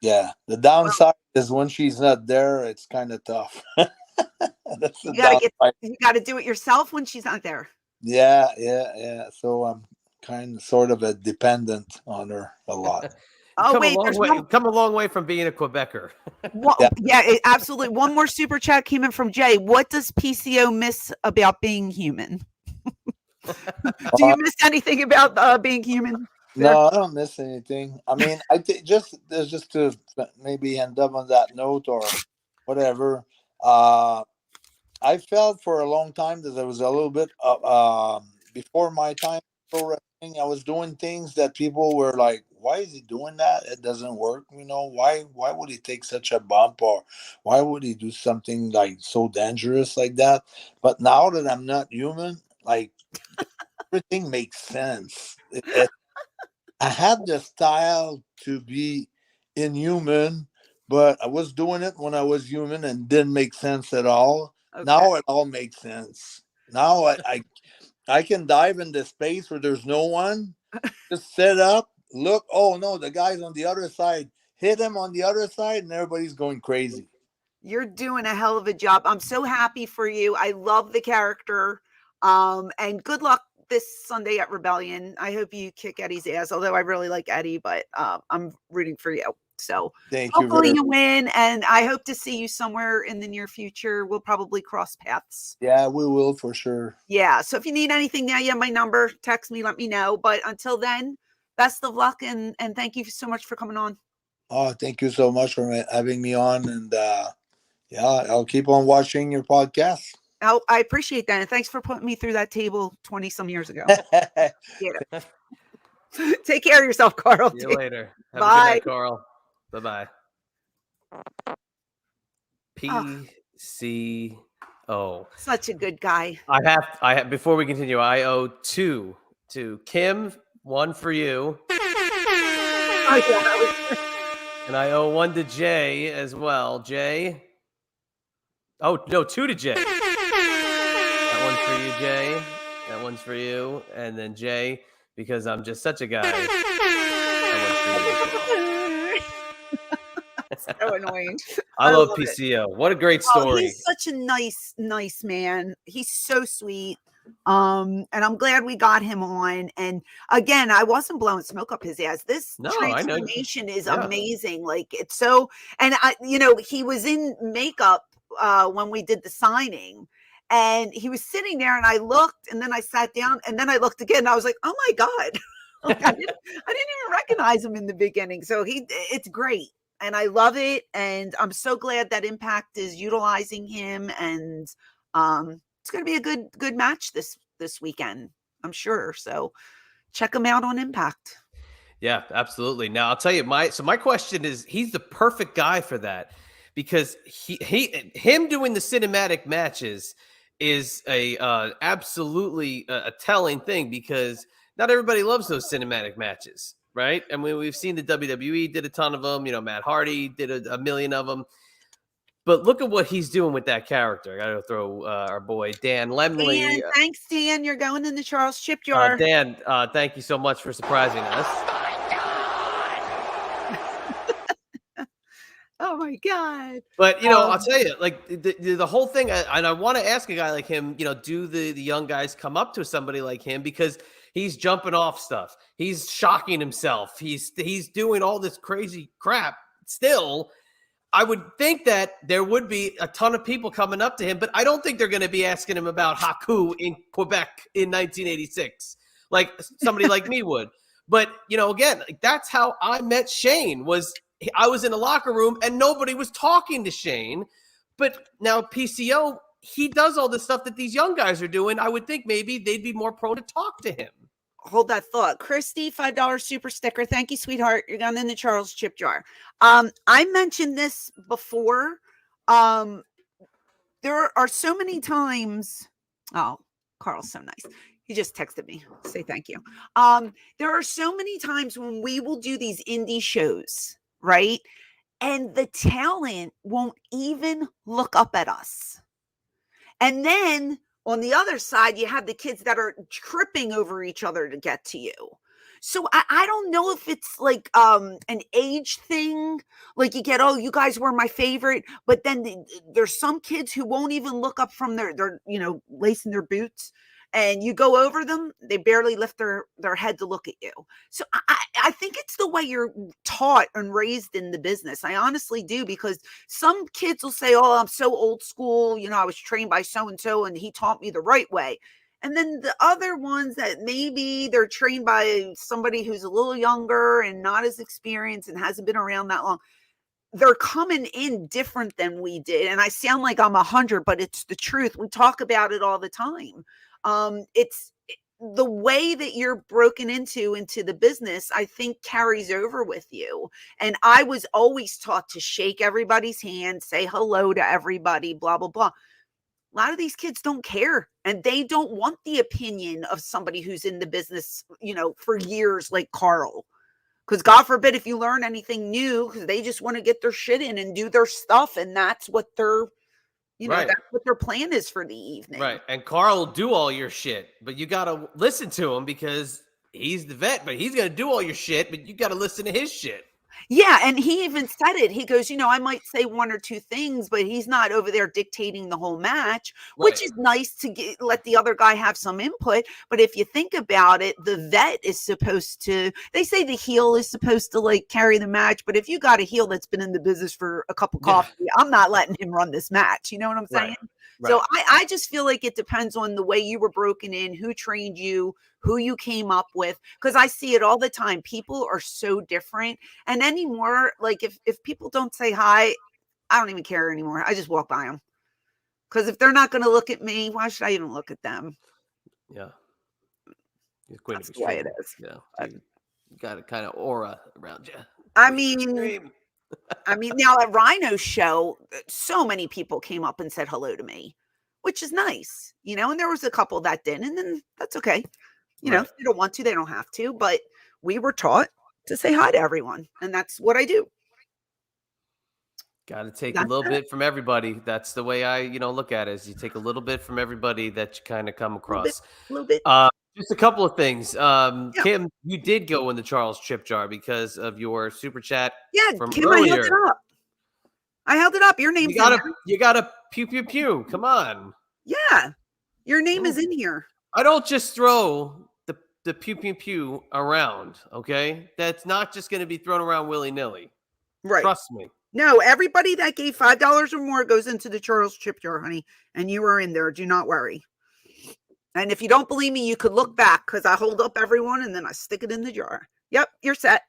Speaker 3: yeah. The
Speaker 2: well,
Speaker 3: downside is when she's not there, it's kind of tough. That's the downside.
Speaker 2: you gotta do it yourself when she's not there.
Speaker 3: Yeah, yeah, yeah. So I'm kind of sort of a dependent on her a lot.
Speaker 2: Oh wait, there's one.
Speaker 1: Come a long way from being a Quebecer.
Speaker 3: Yeah.
Speaker 2: Absolutely. One more super chat came in from Jay. What does PCO miss about being human? Do you miss anything about being human?
Speaker 3: No, I don't miss anything. I mean, I think just to maybe end up on that note or whatever. I felt for a long time that there was a little bit of before my time pro wrestling. I was doing things that people were like, "Why is he doing that? It doesn't work." Why would he take such a bump, or why would he do something like so dangerous like that? But now that I'm not human, like everything makes sense. I had the style to be inhuman, but I was doing it when I was human and didn't make sense at all.
Speaker 2: Okay.
Speaker 3: Now it all makes sense. Now I can dive into space where there's no one, just set up, look, oh no, the guy's on the other side, hit him on the other side, and everybody's going crazy.
Speaker 2: You're doing a hell of a job. I'm so happy for you. I love the character. And good luck this Sunday at Rebellion. I hope you kick Eddie's ass, although I really like Eddie, but I'm rooting for you. So
Speaker 3: Thank you
Speaker 2: hopefully
Speaker 3: very
Speaker 2: you win, and I hope to see you somewhere in the near future. We'll probably cross paths.
Speaker 3: Yeah, we will for sure.
Speaker 2: Yeah. So if you need anything now, you have my number. Text me, let me know. But until then, best of luck, and thank you so much for coming on.
Speaker 3: Oh, thank you so much for having me on, and yeah, I'll keep on watching your podcast.
Speaker 2: Oh, I appreciate that. And thanks for putting me through that table 20 some years ago. Yeah. Take care of yourself, Carl.
Speaker 1: See you later. Have
Speaker 2: Bye.
Speaker 1: a good night, Carl. Bye-bye. PCO.
Speaker 2: Such a good guy.
Speaker 1: I have before we continue, I owe 2 to Kim, 1 for you.
Speaker 2: Oh, yeah.
Speaker 1: And I owe 1 to Jay as well. Jay. Oh, no, 2 to Jay. That one's for you, Jay. That one's for you. And then Jay, because I'm just such a guy. That one's for you as well.
Speaker 2: So annoying.
Speaker 1: I love
Speaker 2: it.
Speaker 1: PCO. What a great
Speaker 2: Oh,
Speaker 1: story.
Speaker 2: he's such a nice man. He's so sweet. And I'm glad we got him on. And again, I wasn't blowing smoke up his ass. This
Speaker 1: No, I know.
Speaker 2: transformation is
Speaker 1: Yeah.
Speaker 2: amazing. Like it's so, and he was in makeup when we did the signing. And he was sitting there, and I looked, and then I sat down, and then I looked again. And I was like, "Oh my god!" Like, I didn't even recognize him in the beginning. So it's great, and I love it, and I'm so glad that Impact is utilizing him, and it's going to be a good match this weekend, I'm sure. So check him out on Impact.
Speaker 1: Yeah, absolutely. Now I'll tell you my question is, he's the perfect guy for that, because him doing the cinematic matches is a absolutely a telling thing, because not everybody loves those cinematic matches, right? I mean, we've seen the WWE did a ton of them. Matt Hardy did a million of them. But look at what he's doing with that character. I got to throw our boy Dan Lemley.
Speaker 2: Dan, thanks, Dan. You're going in the Charles Chip jar.
Speaker 1: Dan, thank you so much for surprising us.
Speaker 2: Oh my God.
Speaker 1: But I'll tell you, like the whole thing, and I want to ask a guy like him, do the young guys come up to somebody like him, because he's jumping off stuff, he's shocking himself, he's doing all this crazy crap. Still, I would think that there would be a ton of people coming up to him, but I don't think they're going to be asking him about Haku in Quebec in 1986, like somebody like me would. But again, like, that's how I met Shane. I was in a locker room and nobody was talking to Shane. But now PCO, he does all the stuff that these young guys are doing. I would think maybe they'd be more prone to talk to him.
Speaker 2: Hold that thought. Christy, $5 super sticker. Thank you, sweetheart. You're going in the Charles Chip jar. I mentioned this before. There are so many times. Oh, Carl's so nice. He just texted me. Say thank you. There are so many times when we will do these indie shows, right? And the talent won't even look up at us. And then on the other side, you have the kids that are tripping over each other to get to you. So I don't know if it's like an age thing. Like you get, oh, you guys were my favorite. But then there's some kids who won't even look up from their lacing their boots. And you go over them, they barely lift their head to look at you. So I think it's the way you're taught and raised in the business. I honestly do, because some kids will say, oh, I'm so old school. I was trained by so-and-so and he taught me the right way. And then the other ones that maybe they're trained by somebody who's a little younger and not as experienced and hasn't been around that long. They're coming in different than we did. And I sound like I'm 100, but it's the truth. We talk about it all the time. It's the way that you're broken into the business, I think carries over with you. And I was always taught to shake everybody's hand, say hello to everybody, blah, blah, blah. A lot of these kids don't care, and they don't want the opinion of somebody who's in the business, for years, like Carl. Because God forbid if you learn anything new, because they just want to get their shit in and do their stuff. And that's what their
Speaker 1: right.
Speaker 2: That's what their plan is for the evening.
Speaker 1: Right. And Carl will do all your shit, but you got to listen to him, because he's the vet, but he's going to do all your shit, but you got to listen to his shit.
Speaker 2: Yeah. And he even said it. He goes, I might say one or two things, but he's not over there dictating the whole match, right. Which is nice to let the other guy have some input. But if you think about it, the vet is supposed to, they say the heel is supposed to like carry the match. But if you got a heel that's been in the business for a cup of coffee, I'm not letting him run this match. You know what I'm saying? Right. So I just feel like it depends on the way you were broken in, who trained you, who you came up with, because I see it all the time. People are so different. And anymore, like if people don't say hi, I don't even care anymore. I just walk by them. Because if they're not going to look at me, why should I even look at them?
Speaker 1: Yeah.
Speaker 2: That's the way it is.
Speaker 1: Yeah. You got a kind of aura around you.
Speaker 2: I mean, now at Rhino's show, so many people came up and said hello to me, which is nice, and there was a couple that didn't, and then that's okay. Right. If they don't want to, they don't have to, but we were taught to say hi to everyone, and that's what I do.
Speaker 1: Got to take a little bit from everybody. That's the way I, look at it, is you take a little bit from everybody that you kind of come across.
Speaker 2: A little bit.
Speaker 1: Just a couple of things. Kim, you did go in the Charles Chip jar because of your super chat from
Speaker 2: Kim,
Speaker 1: earlier.
Speaker 2: I hooked it up. I held it up. Your name's in there.
Speaker 1: You gotta pew pew pew. Come on.
Speaker 2: Yeah. Your name is in here.
Speaker 1: I don't just throw the pew pew pew around, okay? That's not just gonna be thrown around willy-nilly.
Speaker 2: Right.
Speaker 1: Trust me.
Speaker 2: No, everybody that gave $5 or more goes into the Charles chip jar, honey. And you are in there. Do not worry. And if you don't believe me, you could look back because I hold up everyone and then I stick it in the jar. Yep, you're set.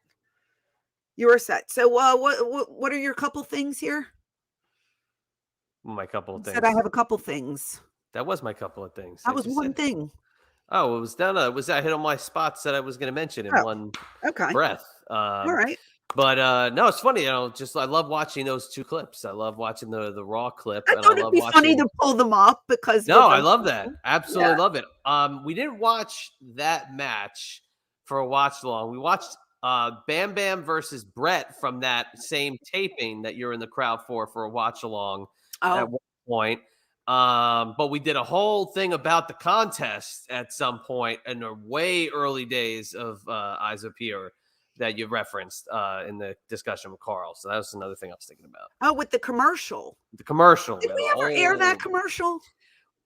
Speaker 2: You are set. So what are your couple things here?
Speaker 1: My couple of things.
Speaker 2: Said I have a couple things.
Speaker 1: That was my couple of things.
Speaker 2: That was one thing.
Speaker 1: Oh, it was done. I hit on my spots that I was going to mention in one breath.
Speaker 2: All right.
Speaker 1: But no, it's funny. I love watching those two clips. I love watching the Raw clip.
Speaker 2: I thought it'd be funny to pull them up because
Speaker 1: I love that. Absolutely love it. We didn't watch that match for a watch along. We watched Bam Bam versus Brett from that same taping that you're in the crowd for a watch along at one point. But we did a whole thing about the contest at some point in the way early days of Eyes Up Here that you referenced in the discussion with Carl. So that was another thing I was thinking about.
Speaker 2: Oh, with the commercial.
Speaker 1: The commercial.
Speaker 2: Did we ever air that commercial?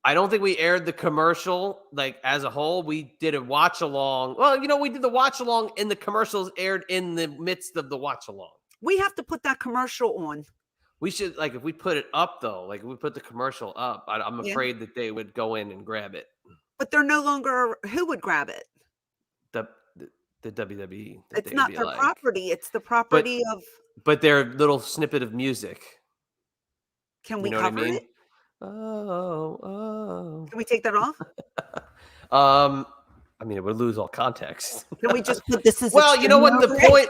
Speaker 1: I don't think we aired the commercial like as a whole. We did a watch along. Well, we did the watch along and the commercials aired in the midst of the watch along.
Speaker 2: We have to put that commercial on.
Speaker 1: We should, if we put it up though, if we put the commercial up, I'm afraid that they would go in and grab it.
Speaker 2: But they're no longer. Who would grab it?
Speaker 1: The WWE.
Speaker 2: It's not their property. It's the property of.
Speaker 1: But their little snippet of music.
Speaker 2: Can we cover it?
Speaker 1: Oh.
Speaker 2: Can we take that off?
Speaker 1: I mean, it would lose all context.
Speaker 2: Can we just put this as
Speaker 1: you know what the point?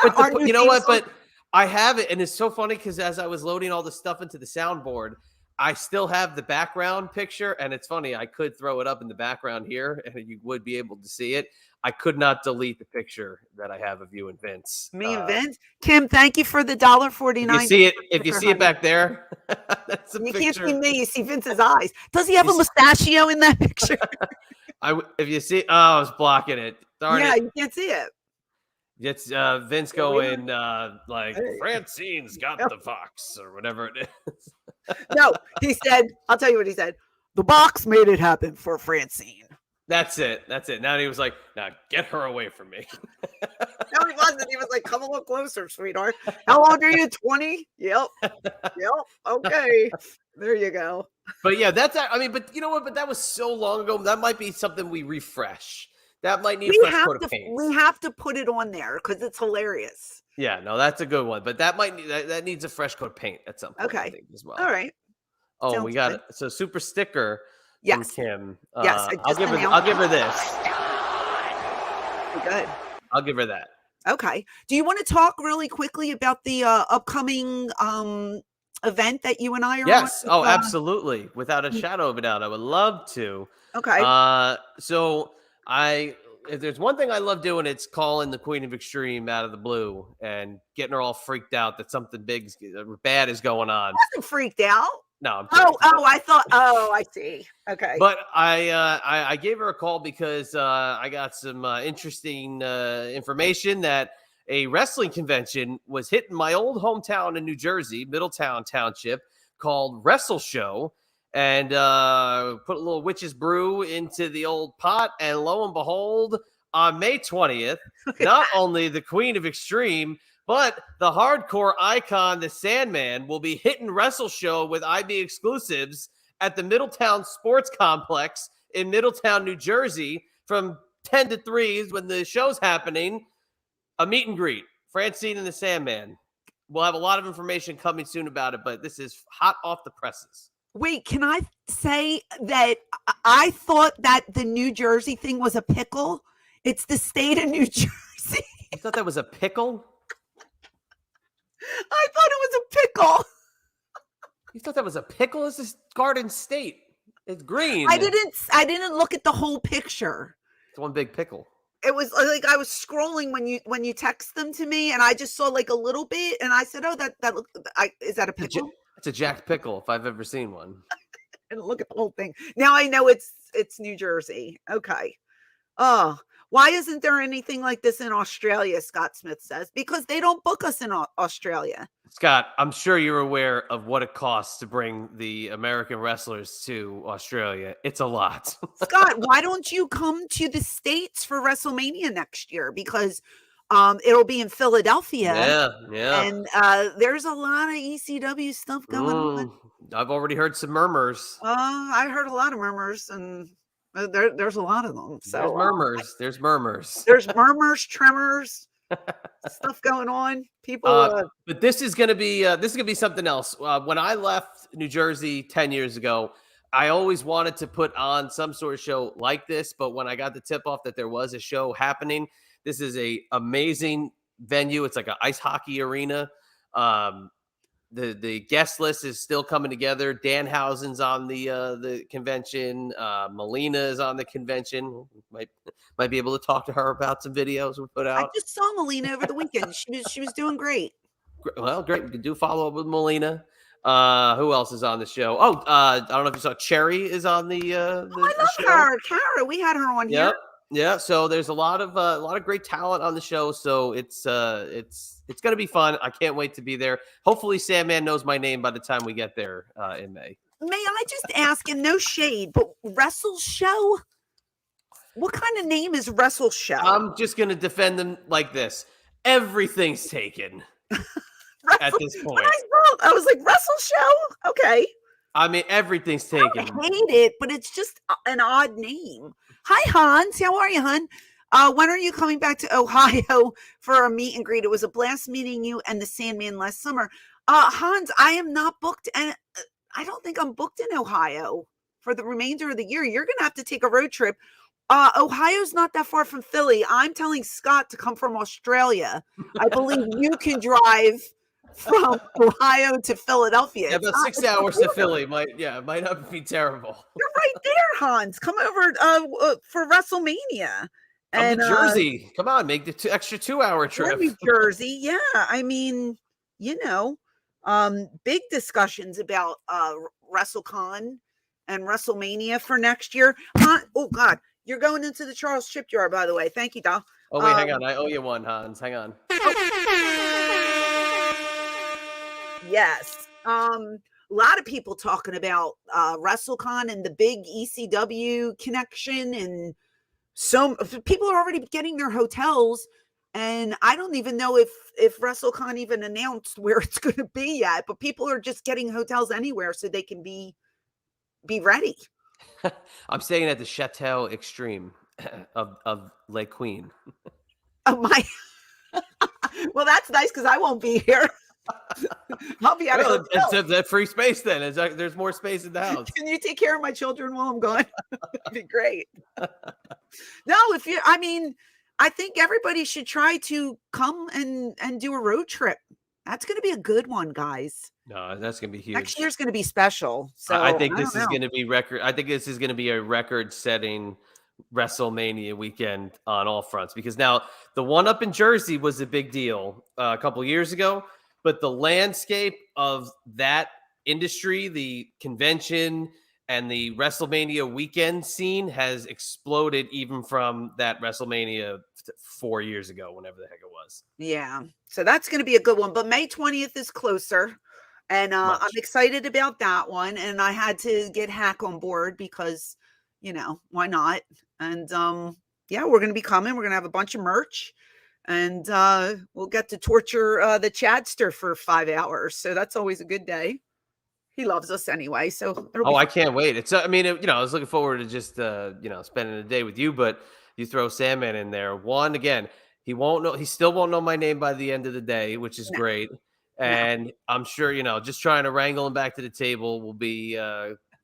Speaker 1: But you know what? But I have it, and it's so funny because as I was loading all the stuff into the soundboard, I still have the background picture, and it's funny. I could throw it up in the background here, and you would be able to see it. I could not delete the picture that I have of you and Vince.
Speaker 2: Me and Vince? Kim, thank you for the $1.49.
Speaker 1: You see it? If you see it back there, that's a picture.
Speaker 2: You can't see me. You see Vince's eyes. Does he have a mustachio in that picture?
Speaker 1: If you see, I was blocking it. Darn it.
Speaker 2: You can't see it.
Speaker 1: It's Vince going Francine's got the fox or whatever it is.
Speaker 2: No, he said, I'll tell you what he said. The box made it happen for Francine.
Speaker 1: That's it. Now he was like, now get her away from me.
Speaker 2: No, he wasn't. He was like, come a little closer, sweetheart. How old are you? 20? Yep. Okay. There you go.
Speaker 1: But yeah, but you know what? But that was so long ago. That might be something we refresh. That might need a fresh coat of paint.
Speaker 2: We have to put it on there because it's hilarious.
Speaker 1: Yeah, no, that's a good one. But that needs a fresh coat of paint at some point, I think, as well.
Speaker 2: All right.
Speaker 1: Oh, sounds we got it. So super sticker from Kim.
Speaker 2: Yes,
Speaker 1: I'll give her this.
Speaker 2: Good.
Speaker 1: I'll give her that.
Speaker 2: Okay. Do you want to talk really quickly about the upcoming event that you and I are on?
Speaker 1: Yes. Oh, absolutely. Without a shadow of a doubt. I would love to.
Speaker 2: Okay.
Speaker 1: So if there's one thing I love doing, it's calling the Queen of Extreme out of the blue and getting her all freaked out that something bad is going on.
Speaker 2: I wasn't freaked out.
Speaker 1: No.
Speaker 2: I see. Okay.
Speaker 1: But I gave her a call because I got some interesting information that a wrestling convention was hitting my old hometown in New Jersey, Middletown Township, called Wrestle Show. And put a little witch's brew into the old pot. And lo and behold, on May 20th, not only the Queen of Extreme, but the hardcore icon, the Sandman, will be hitting Wrestle Show with IB exclusives at the Middletown Sports Complex in Middletown, New Jersey from 10 to 3 when the show's happening. A meet and greet. Francine and the Sandman. We'll have a lot of information coming soon about it, but this is hot off the presses.
Speaker 2: Wait, can I say that I thought that the New Jersey thing was a pickle? It's the state of New Jersey.
Speaker 1: You thought that was a pickle?
Speaker 2: I thought it was a pickle.
Speaker 1: You thought that was a pickle? This is Garden State. It's green.
Speaker 2: I didn't look at the whole picture.
Speaker 1: It's one big pickle.
Speaker 2: It was like I was scrolling when you text them to me, and I just saw like a little bit, and I said, "Oh, is that a pickle?"
Speaker 1: It's a jacked pickle if I've ever seen one. And
Speaker 2: look at the whole thing. Now I know it's New Jersey. Okay. Oh, Why isn't there anything like this in Australia? Scott Smith says, because they don't book us in Australia.
Speaker 1: Scott, I'm sure you're aware of what it costs to bring the American wrestlers to Australia. It's a lot.
Speaker 2: Scott, why don't you come to the States for WrestleMania next year? Because it'll be in Philadelphia.
Speaker 1: Yeah.
Speaker 2: And there's a lot of ECW stuff going on.
Speaker 1: I've already heard some murmurs.
Speaker 2: I heard a lot of murmurs, and there's a lot of them. So
Speaker 1: there's murmurs. There's murmurs.
Speaker 2: There's murmurs, tremors, stuff going on. People.
Speaker 1: But this is gonna be something else. When I left New Jersey 10 years ago, I always wanted to put on some sort of show like this. But when I got the tip off that there was a show happening, this is a amazing venue. It's like an ice hockey arena. The guest list is still coming together. Danhausen's on the convention. Melina is on the convention. Might be able to talk to her about some videos we put out.
Speaker 2: I just saw Melina over the weekend. She was doing great.
Speaker 1: Well, great. You can do follow up with Melina. Who else is on the show? I don't know if you saw Cherry is on the.
Speaker 2: I love her, Kara. We had her on here.
Speaker 1: Yeah, so there's a lot of great talent on the show, so it's going to be fun. I can't wait to be there. Hopefully, Sandman knows my name by the time we get there in May.
Speaker 2: May I just ask, and no shade, but Wrestle Show? What kind of name is Wrestle Show?
Speaker 1: I'm just going to defend them like this. Everything's taken at this point.
Speaker 2: I was like, Wrestle Show? Okay.
Speaker 1: I mean, everything's taken.
Speaker 2: I hate it, but it's just an odd name. Hi, Hans. How are you, hon? When are you coming back to Ohio for a meet and greet? It was a blast meeting you and the Sandman last summer. Hans, I am not booked, and I don't think I'm booked in Ohio for the remainder of the year. You're going to have to take a road trip. Ohio's not that far from Philly. I'm telling Scott to come from Australia. I believe you can drive from Ohio to Philadelphia.
Speaker 1: Yeah, about 6 hours to Philly might not be terrible.
Speaker 2: You're right there, Hans. Come over for WrestleMania.
Speaker 1: And Jersey. Come on, make the extra 2-hour trip.
Speaker 2: New Jersey, yeah. I mean, big discussions about WrestleCon and WrestleMania for next year. Oh God, you're going into the Charles Shipyard, by the way. Thank you, Doll.
Speaker 1: Oh wait, hang on. I owe you one, Hans. Hang on.
Speaker 2: Yes. A lot of people talking about WrestleCon and the big ECW connection, and so people are already getting their hotels, and I don't even know if WrestleCon even announced where it's going to be yet, but people are just getting hotels anywhere so they can be ready.
Speaker 1: I'm staying at the Chateau Extreme of Lake Queen.
Speaker 2: Oh my. Well, that's nice because I won't be here. I'll be out of
Speaker 1: it's that free space then. There's more space in the house.
Speaker 2: Can you take care of my children while I'm gone? That'd be great. No, I think everybody should try to come and do a road trip. That's going to be a good one, guys.
Speaker 1: No, that's going to be huge.
Speaker 2: Next year's going to be special. So
Speaker 1: I think this is going to be record. I think this is going to be a record-setting WrestleMania weekend on all fronts, because now the one up in Jersey was a big deal a couple years ago, but the landscape of that industry, the convention and the WrestleMania weekend scene has exploded even from that WrestleMania 4 years ago, whenever the heck it was.
Speaker 2: Yeah. So that's going to be a good one. But May 20th is closer. And I'm excited about that one. And I had to get Hack on board because, why not? And we're going to be coming. We're going to have a bunch of merch. And we'll get to torture the Chadster for 5 hours. So that's always a good day. He loves us anyway. So
Speaker 1: I can't wait. It's I was looking forward to just spending the day with you, but you throw Sandman in there. One, again, he still won't know my name by the end of the day, which is great. And I'm sure, just trying to wrangle him back to the table will be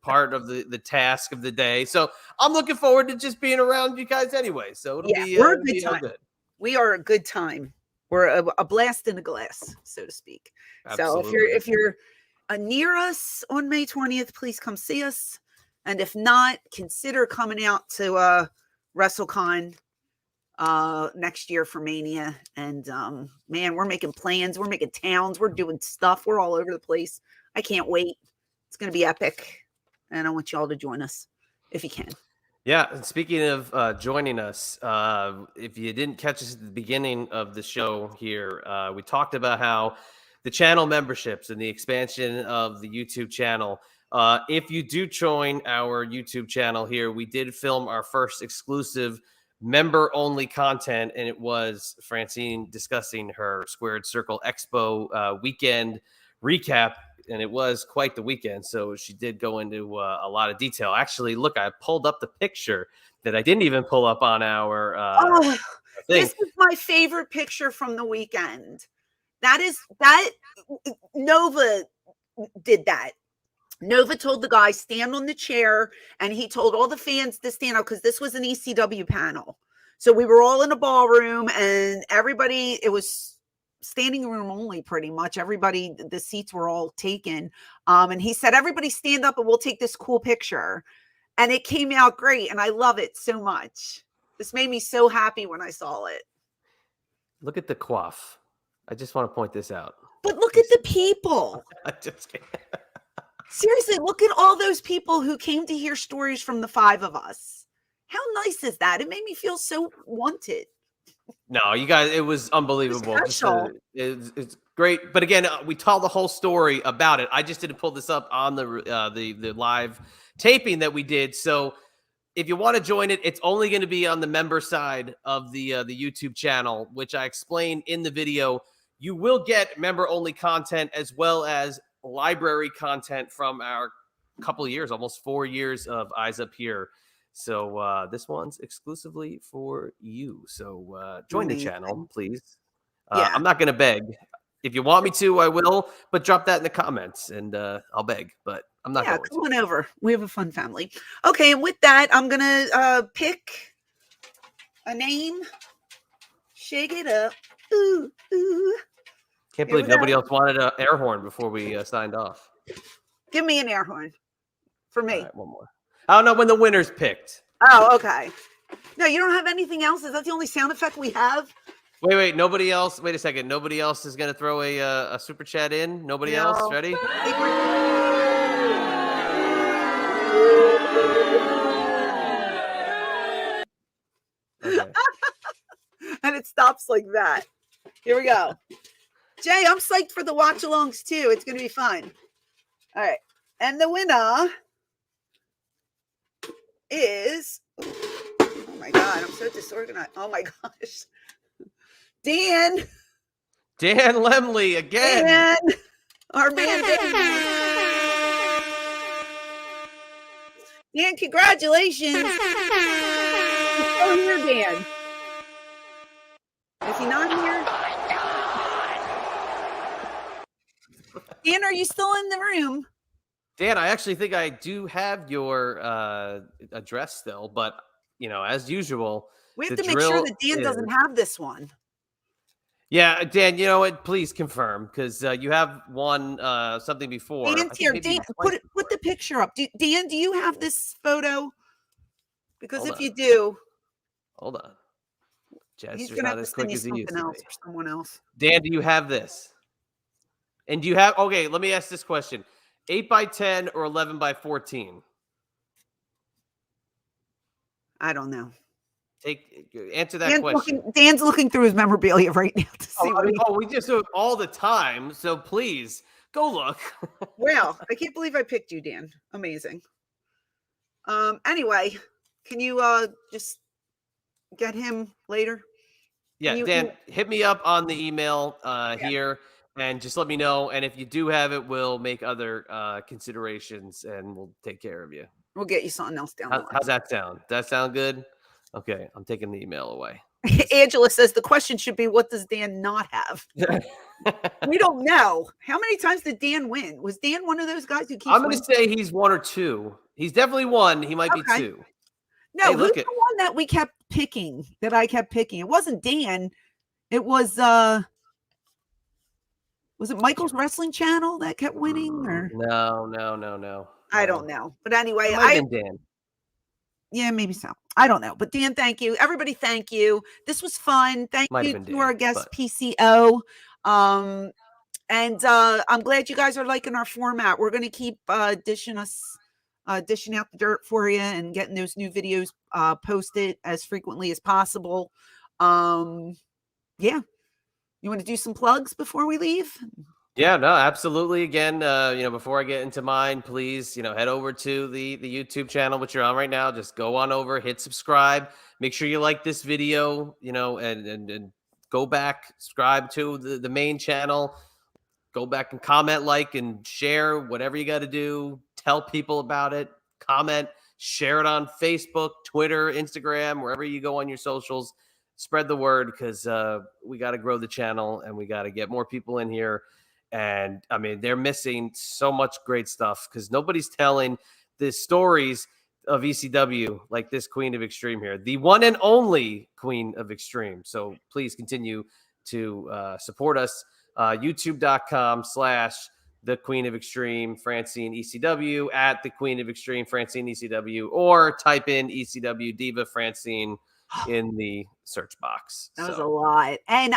Speaker 1: part of the task of the day. So I'm looking forward to just being around you guys anyway. So
Speaker 2: we're a good time. We are a good time. We're a blast in a glass, so to speak. Absolutely. So if you're near us on May 20th, please come see us. And if not, consider coming out to WrestleCon next year for Mania. And man, we're making plans. We're making towns. We're doing stuff. We're all over the place. I can't wait. It's going to be epic. And I want you all to join us if you can.
Speaker 1: Yeah, and speaking of joining us, if you didn't catch us at the beginning of the show here, we talked about how the channel memberships and the expansion of the YouTube channel. If you do join our YouTube channel here, we did film our first exclusive member-only content, and it was Francine discussing her Squared Circle Expo weekend recap, and it was quite the weekend. So she did go into a lot of detail. Actually, look, I pulled up the picture that I didn't even pull up on our
Speaker 2: Oh,
Speaker 1: thing.
Speaker 2: this is my favorite picture from the weekend. That Nova did that. Nova told the guy, stand on the chair, and he told all the fans to stand up because this was an ECW panel. So we were all in a ballroom, and everybody, it was standing room only pretty much. Everybody, the seats were all taken. And he said, everybody stand up and we'll take this cool picture. And it came out great, and I love it so much. This made me so happy when I saw it.
Speaker 1: Look at the coif. I just want to point this out.
Speaker 2: But look at the people.
Speaker 1: I just can't.
Speaker 2: Seriously, look at all those people who came to hear stories from the five of us. How nice is that? It made me feel so wanted.
Speaker 1: No, you guys, it was unbelievable. It's great. But again, we told the whole story about it. I just didn't pull this up on the live taping that we did. So if you want to join it, it's only going to be on the member side of the YouTube channel, which I explained in the video. You will get member only content as well as library content from our couple of years, almost 4 years of Eyes Up Here. So this one's exclusively for you. So join the channel, please. I'm not going to beg. If you want me to, I will, but drop that in the comments and I'll beg, but I'm not going to.
Speaker 2: Come on over. We have a fun family. Okay, and with that, I'm going to pick a name. Shake it up. Ooh, ooh.
Speaker 1: Can't believe nobody else wanted an air horn before we signed off.
Speaker 2: Give me an air horn for me.
Speaker 1: All right, one more. I don't know when the winner's picked.
Speaker 2: Oh, okay. No, you don't have anything else? Is that the only sound effect we have?
Speaker 1: Wait. Nobody else. Wait a second. Nobody else is going to throw a super chat in? Nobody else? Ready? Okay.
Speaker 2: And it stops like that. Here we go. Jay, I'm psyched for the watch alongs too. It's going to be fun. All right. And the winner is, oh my God, I'm so disorganized. Oh my gosh. Dan
Speaker 1: Lemley again.
Speaker 2: Dan, our man Dan, congratulations. He's still here, Dan. Is he not here? Dan, are you still in the room?
Speaker 1: Dan, I actually think I do have your address still, but as usual,
Speaker 2: we have to make sure that Dan doesn't have this one.
Speaker 1: Yeah, Dan, you know what? Please confirm because you have won something before.
Speaker 2: Dan's here. Dan, put the picture up. Dan, do you have this photo? Because if you do,
Speaker 1: hold on.
Speaker 2: He's going to have to send you something else or someone else.
Speaker 1: Dan, do you have this? And do you have? Okay, let me ask this question: 8x10 or 11x14?
Speaker 2: I don't know.
Speaker 1: Answer that question.
Speaker 2: Dan's looking through his memorabilia right now to see
Speaker 1: we just do it all the time. So please go look.
Speaker 2: Well, I can't believe I picked you, Dan. Amazing. Anyway, can you just get him later?
Speaker 1: Yeah, Dan, hit me up on the email here and just let me know. And if you do have it, we'll make other considerations and we'll take care of you.
Speaker 2: We'll get you something else down the line.
Speaker 1: How's that sound? Does that sound good? Okay, I'm taking the email away.
Speaker 2: Angela says the question should be, what does Dan not have? We don't know. How many times did Dan win? Was Dan one of those guys who keeps
Speaker 1: I'm going to say he's one or two. He's definitely one. He might be two.
Speaker 2: No, who's the one that we kept picking, that I kept picking? It wasn't Dan. It was it Michael's Wrestling Channel that kept winning? Or
Speaker 1: No.
Speaker 2: I don't know. But anyway,
Speaker 1: Dan.
Speaker 2: Yeah, maybe so. I don't know. But Dan, thank you. Everybody, thank you. This was fun. Thank you to our guest, PCO. And I'm glad you guys are liking our format. We're going to keep dishing us dishing out the dirt for you and getting those new videos posted as frequently as possible. Yeah. You want to do some plugs before we leave?
Speaker 1: Yeah, no, absolutely. Again, before I get into mine, please, head over to the YouTube channel, which you're on right now. Just go on over, hit subscribe. Make sure you like this video, and go back, subscribe to the main channel. Go back and comment, like, and share whatever you got to do. Tell people about it. Comment, share it on Facebook, Twitter, Instagram, wherever you go on your socials. Spread the word, because we got to grow the channel and we got to get more people in here. And I mean, they're missing so much great stuff because nobody's telling the stories of ECW like this Queen of Extreme here, the one and only Queen of Extreme. So please continue to support us. YouTube.com/The Queen of Extreme Francine ECW, at The Queen of Extreme Francine ECW, or type in ECW Diva Francine in the search box.
Speaker 2: That was a lot. And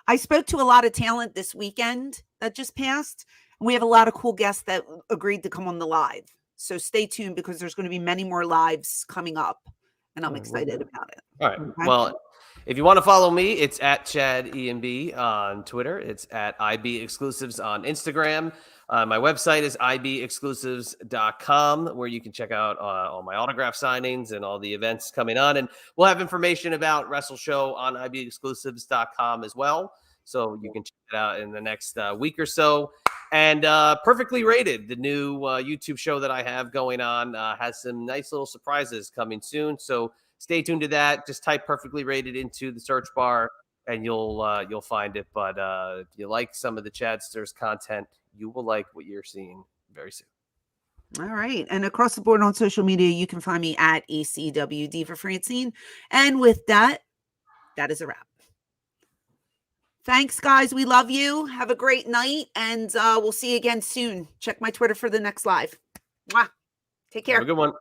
Speaker 2: I spoke to a lot of talent this weekend that just passed. And we have a lot of cool guests that agreed to come on the live. So stay tuned, because there's going to be many more lives coming up. And I'm excited about it.
Speaker 1: All right.
Speaker 2: Okay?
Speaker 1: Well, if you want to follow me, it's at Chad EMB on Twitter. It's at IB Exclusives on Instagram. My website is ibexclusives.com, where you can check out all my autograph signings and all the events coming on. And we'll have information about Wrestle Show on ibexclusives.com as well. So you can check it out in the next week or so. And Perfectly Rated, the new YouTube show that I have going on, has some nice little surprises coming soon. So stay tuned to that. Just type Perfectly Rated into the search bar and you'll find it. But if you like some of the Chadsters content, you will like what you're seeing very soon.
Speaker 2: All right. And across the board on social media, you can find me at ECW Diva Francine. And with that, that is a wrap. Thanks, guys. We love you. Have a great night. And we'll see you again soon. Check my Twitter for the next live. Mwah. Take care.
Speaker 1: Have a good one.